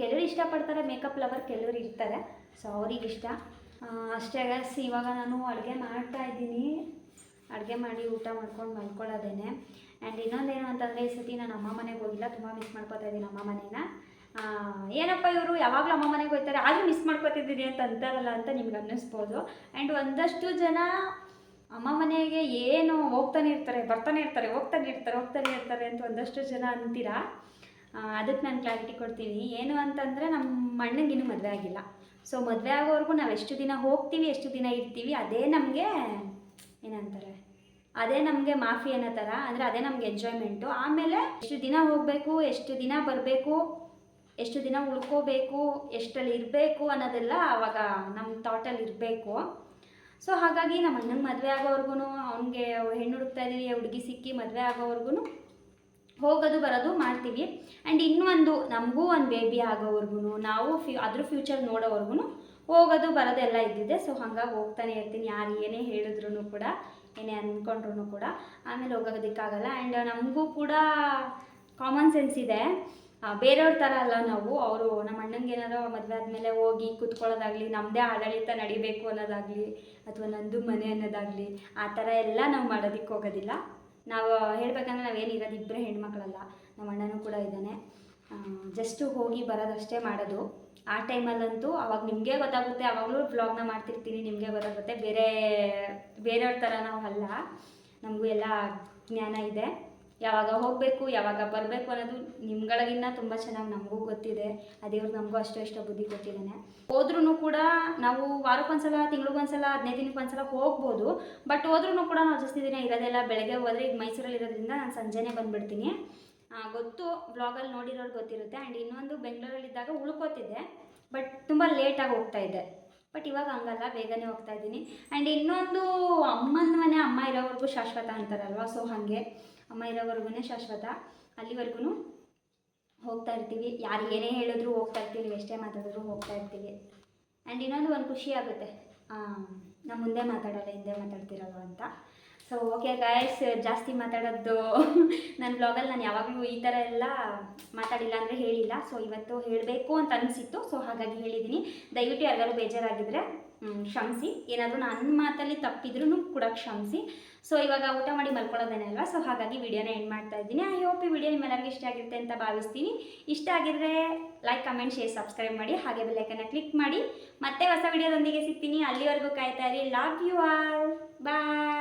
[SPEAKER 1] ಕೆಲವರು ಇಷ್ಟಪಡ್ತಾರೆ, ಮೇಕಪ್ ಲವರ್ ಕೆಲವರು ಇರ್ತಾರೆ. ಸೊ ಅವ್ರಿಗಿಷ್ಟ ಅಷ್ಟೇ ಗೈಸ್. ಇವಾಗ ನಾನು ಅಡುಗೆ ಮಾಡ್ತಾಯಿದ್ದೀನಿ. ಅಡುಗೆ ಮಾಡಿ ಊಟ ಮಾಡ್ಕೊಂಡು ಮಲ್ಕೊಳ್ಳೋದೇನೆ. ಆ್ಯಂಡ್ ಇನ್ನೊಂದೇನು ಅಂತಂದರೆ, ಈ ಸತಿ ನಾನು ಅಮ್ಮ ಮನೆಗೆ ಹೋಗಿಲ್ಲ, ತುಂಬ ಮಿಸ್ ಮಾಡ್ಕೊತಾ ಇದ್ದೀನಿ ಅಮ್ಮ ಮನೇನ. ಏನಪ್ಪ ಇವರು ಯಾವಾಗಲೂ ಅಮ್ಮ ಮನೆಗೆ ಹೋಗ್ತಾರೆ ಆದರೂ ಮಿಸ್ ಮಾಡ್ಕೊತಿದ್ದೀನಿ ಅಂತ ಅಂತಾರಲ್ಲ ಅಂತ ನಿಮ್ಗೆ ಅನ್ನಿಸ್ಬೋದು. ಆ್ಯಂಡ್ ಒಂದಷ್ಟು ಜನ ಅಮ್ಮ ಮನೆಗೆ ಏನು ಹೋಗ್ತಾನೆ ಇರ್ತಾರೆ ಅಂತ ಒಂದಷ್ಟು ಜನ ಅಂತೀರಾ. ಅದಕ್ಕೆ ನಾನು ಕ್ಲಾರಿಟಿ ಕೊಡ್ತೀನಿ. ಏನು ಅಂತಂದರೆ, ನಮ್ಮ ಅಣ್ಣಂಗೆ ಇನ್ನೂ ಮದುವೆ ಆಗಿಲ್ಲ. ಸೊ ಮದುವೆ ಆಗೋವರೆಗೂ ನಾವು ಎಷ್ಟು ದಿನ ಹೋಗ್ತೀವಿ, ಎಷ್ಟು ದಿನ ಇರ್ತೀವಿ, ಅದೇ ನಮಗೆ ಏನಂತಾರೆ, ಅದೇ ನಮಗೆ ಮಾಫಿ ಅನ್ನೋ ಥರ, ಅಂದರೆ ಅದೇ ನಮಗೆ ಎಂಜಾಯ್ಮೆಂಟು. ಆಮೇಲೆ ಎಷ್ಟು ದಿನ ಹೋಗಬೇಕು, ಎಷ್ಟು ದಿನ ಬರಬೇಕು, ಎಷ್ಟು ದಿನ ಉಳ್ಕೋಬೇಕು, ಎಷ್ಟರಲ್ಲಿ ಇರಬೇಕು ಅನ್ನೋದೆಲ್ಲ ಆವಾಗ ನಮ್ಮ ಥಾಟಲ್ಲಿ ಇರಬೇಕು. ಸೊ ಹಾಗಾಗಿ ನಮ್ಮ ಅಣ್ಣಂಗೆ ಮದುವೆ ಆಗೋವರೆಗೂ, ಅವ್ನಿಗೆ ಹೆಣ್ಣು ಹುಡುಕ್ತಾ ಇದ್ದೀವಿ, ಹುಡುಗಿ ಸಿಕ್ಕಿ ಮದುವೆ ಆಗೋವರೆಗೂ ಹೋಗೋದು ಬರೋದು ಮಾಡ್ತೀವಿ. ಆ್ಯಂಡ್ ಇನ್ನೊಂದು, ನಮಗೂ ಒಂದು ಬೇಬಿ ಆಗೋವರೆಗೂ, ನಾವು ಅದ್ರ ಫ್ಯೂಚರ್ ನೋಡೋವರೆಗೂ ಹೋಗೋದು ಬರೋದು ಎಲ್ಲ ಇದ್ದಿದೆ. ಸೊ ಹಾಗಾಗಿ ಹೋಗ್ತಾನೆ ಇರ್ತೀನಿ, ಯಾರು ಏನೇ ಹೇಳಿದ್ರು ಕೂಡ, ಏನೇ ಅಂದ್ಕೊಂಡ್ರು ಕೂಡ ಆಮೇಲೆ ಹೋಗೋದಕ್ಕಾಗಲ್ಲ. ಆ್ಯಂಡ್ ನಮಗೂ ಕೂಡ ಕಾಮನ್ ಸೆನ್ಸ್ ಇದೆ, ಬೇರೆಯವ್ರ ಥರ ಅಲ್ಲ ನಾವು. ಅವರು ನಮ್ಮ ಅಣ್ಣಂಗೆ ಏನಾದರೂ ಮದುವೆ ಆದಮೇಲೆ ಹೋಗಿ ಕೂತ್ಕೊಳ್ಳೋದಾಗಲಿ, ನಮ್ಮದೇ ಆಡಳಿತ ನಡಿಬೇಕು ಅನ್ನೋದಾಗಲಿ, ಅಥವಾ ನಂದು ಮನೆ ಅನ್ನೋದಾಗಲಿ, ಆ ಥರ ಎಲ್ಲ ನಾವು ಮಾಡೋದಕ್ಕೆ ಹೋಗೋದಿಲ್ಲ. ನಾವು ಹೇಳಬೇಕಂದ್ರೆ ನಾವೇನಿರೋದು ಇಬ್ಬರೇ ಹೆಣ್ಮಕ್ಳಲ್ಲ, ನಮ್ಮ ಅಣ್ಣನೂ ಕೂಡ ಇದ್ದಾನೆ. ಜಸ್ಟು ಹೋಗಿ ಬರೋದಷ್ಟೇ ಮಾಡೋದು. ಆ ಟೈಮಲ್ಲಂತೂ ಅವಾಗ ನಿಮಗೆ ಗೊತ್ತಾಗುತ್ತೆ, ಆವಾಗಲೂ ವ್ಲಾಗ್ನ ಮಾಡ್ತಿರ್ತೀನಿ, ನಿಮಗೆ ಗೊತ್ತಾಗುತ್ತೆ. ಬೇರೆಯವ್ರ ಥರ ನಾವು ಅಲ್ಲ, ನಮಗೂ ಎಲ್ಲ ಜ್ಞಾನ ಇದೆ. ಯಾವಾಗ ಹೋಗಬೇಕು ಯಾವಾಗ ಬರಬೇಕು ಅನ್ನೋದು ನಿಮ್ಗಳಿಗಿನ್ನ ತುಂಬ ಚೆನ್ನಾಗಿ ನಮಗೂ ಗೊತ್ತಿದೆ. ಆ ದೇವ್ರು ನಮಗೂ ಅಷ್ಟೋ ಬುದ್ಧಿ ಕೊಟ್ಟಿದ್ದಾನೆ. ಹೋದ್ರೂ ಕೂಡ ನಾವು ವಾರಕ್ಕೊಂದ್ಸಲ, ತಿಂಗಳಿಗೊಂದ್ಸಲ, 15 ದಿನಕ್ಕೊಂದ್ಸಲ ಹೋಗ್ಬೋದು. ಬಟ್ ಹೋದ್ರೂ ಕೂಡ ನಾವು ಜಾಸ್ತಿ ದಿನ ಇರೋದೆಲ್ಲ. ಬೆಳಗ್ಗೆ ಹೋದರೆ ಈಗ ಮೈಸೂರಲ್ಲಿ ಇರೋದ್ರಿಂದ ನಾನು ಸಂಜೆನೇ ಬಂದುಬಿಡ್ತೀನಿ. ಗೊತ್ತು, ವ್ಲಾಗಲ್ಲಿ ನೋಡಿರೋರು ಗೊತ್ತಿರುತ್ತೆ. ಆ್ಯಂಡ್ ಇನ್ನೊಂದು ಬೆಂಗಳೂರಲ್ಲಿದ್ದಾಗ ಉಳ್ಕೋತಿದ್ದೆ, ಬಟ್ ತುಂಬ ಲೇಟಾಗಿ ಹೋಗ್ತಾ ಇದ್ದೆ. ಬಟ್ ಇವಾಗ ಹಂಗಲ್ಲ, ಬೇಗನೆ ಹೋಗ್ತಾ ಇದ್ದೀನಿ. ಆ್ಯಂಡ್ ಇನ್ನೊಂದು, ಅಮ್ಮನ ಮನೆ ಅಮ್ಮ ಇರೋವರೆಗೂ ಶಾಶ್ವತ ಅಂತಾರಲ್ವ, ಸೊ ಹಾಗೆ ಅಮ್ಮ ಇರೋವರೆಗೂ ಶಾಶ್ವತ. ಅಲ್ಲಿವರೆಗೂ ಹೋಗ್ತಾ ಇರ್ತೀವಿ. ಯಾರು ಏನೇ ಹೇಳಿದ್ರು ಹೋಗ್ತಾ ಇರ್ತೀವಿ, ಎಷ್ಟೇ ಮಾತಾಡಿದ್ರು ಹೋಗ್ತಾ ಇರ್ತೀವಿ. ಆ್ಯಂಡ್ ಇನ್ನೊಂದು ಒಂದು ಖುಷಿ ಆಗುತ್ತೆ, ನಮ್ಮ ಮುಂದೆ ಮಾತಾಡೋಲ್ಲ ಹಿಂದೆ ಮಾತಾಡ್ತಿರಲ್ವ ಅಂತ. ಸೊ ಓಕೆ ಗಾಯ್ಸ್, ಜಾಸ್ತಿ ಮಾತಾಡೋದು ನನ್ನ ಬ್ಲಾಗಲ್ಲಿ ನಾನು ಯಾವಾಗಲೂ ಈ ಥರ ಎಲ್ಲ ಮಾತಾಡಿಲ್ಲ ಅಂದರೆ ಹೇಳಿಲ್ಲ. ಸೊ ಇವತ್ತು ಹೇಳಬೇಕು ಅಂತ ಅನಿಸಿತ್ತು, ಸೊ ಹಾಗಾಗಿ ಹೇಳಿದ್ದೀನಿ. ದಯವಿಟ್ಟು ಯಾರಿಗಾರು ಬೇಜಾರಾಗಿದ್ದರೆ ಕ್ಷಮಿಸಿ. ಏನಾದರೂ ನನ್ನ ಮಾತಲ್ಲಿ ತಪ್ಪಿದ್ರೂ ಕೂಡ ಕ್ಷಮಿಸಿ. ಸೊ ಇವಾಗ ಊಟ ಮಾಡಿ ಮಲ್ಕೊಳ್ಳೋದೇನೆ ಅಲ್ವಾ, ಸೊ ಹಾಗಾಗಿ ವಿಡಿಯೋನ ಎಂಡ್ ಮಾಡ್ತಾ ಇದ್ದೀನಿ. ಐ ಹೋಪ್ ಈ ವಿಡಿಯೋ ನಿಮ್ಮೆಲ್ಲರಿಗೂ ಇಷ್ಟ ಆಗಿರುತ್ತೆ ಅಂತ ಭಾವಿಸ್ತೀನಿ. ಇಷ್ಟ ಆಗಿದ್ರೆ ಲೈಕ್, ಕಮೆಂಟ್, ಶೇರ್, ಸಬ್ಸ್ಕ್ರೈಬ್ ಮಾಡಿ. ಹಾಗೆ ಬೆಲ್ಲೈಕನ್ನ ಕ್ಲಿಕ್ ಮಾಡಿ. ಮತ್ತೆ ಹೊಸ ವಿಡಿಯೋದೊಂದಿಗೆ ಸಿಗ್ತೀನಿ. ಅಲ್ಲಿವರೆಗೂ ಕಾಯ್ತಾ ಇರಿ. Love you all, bye.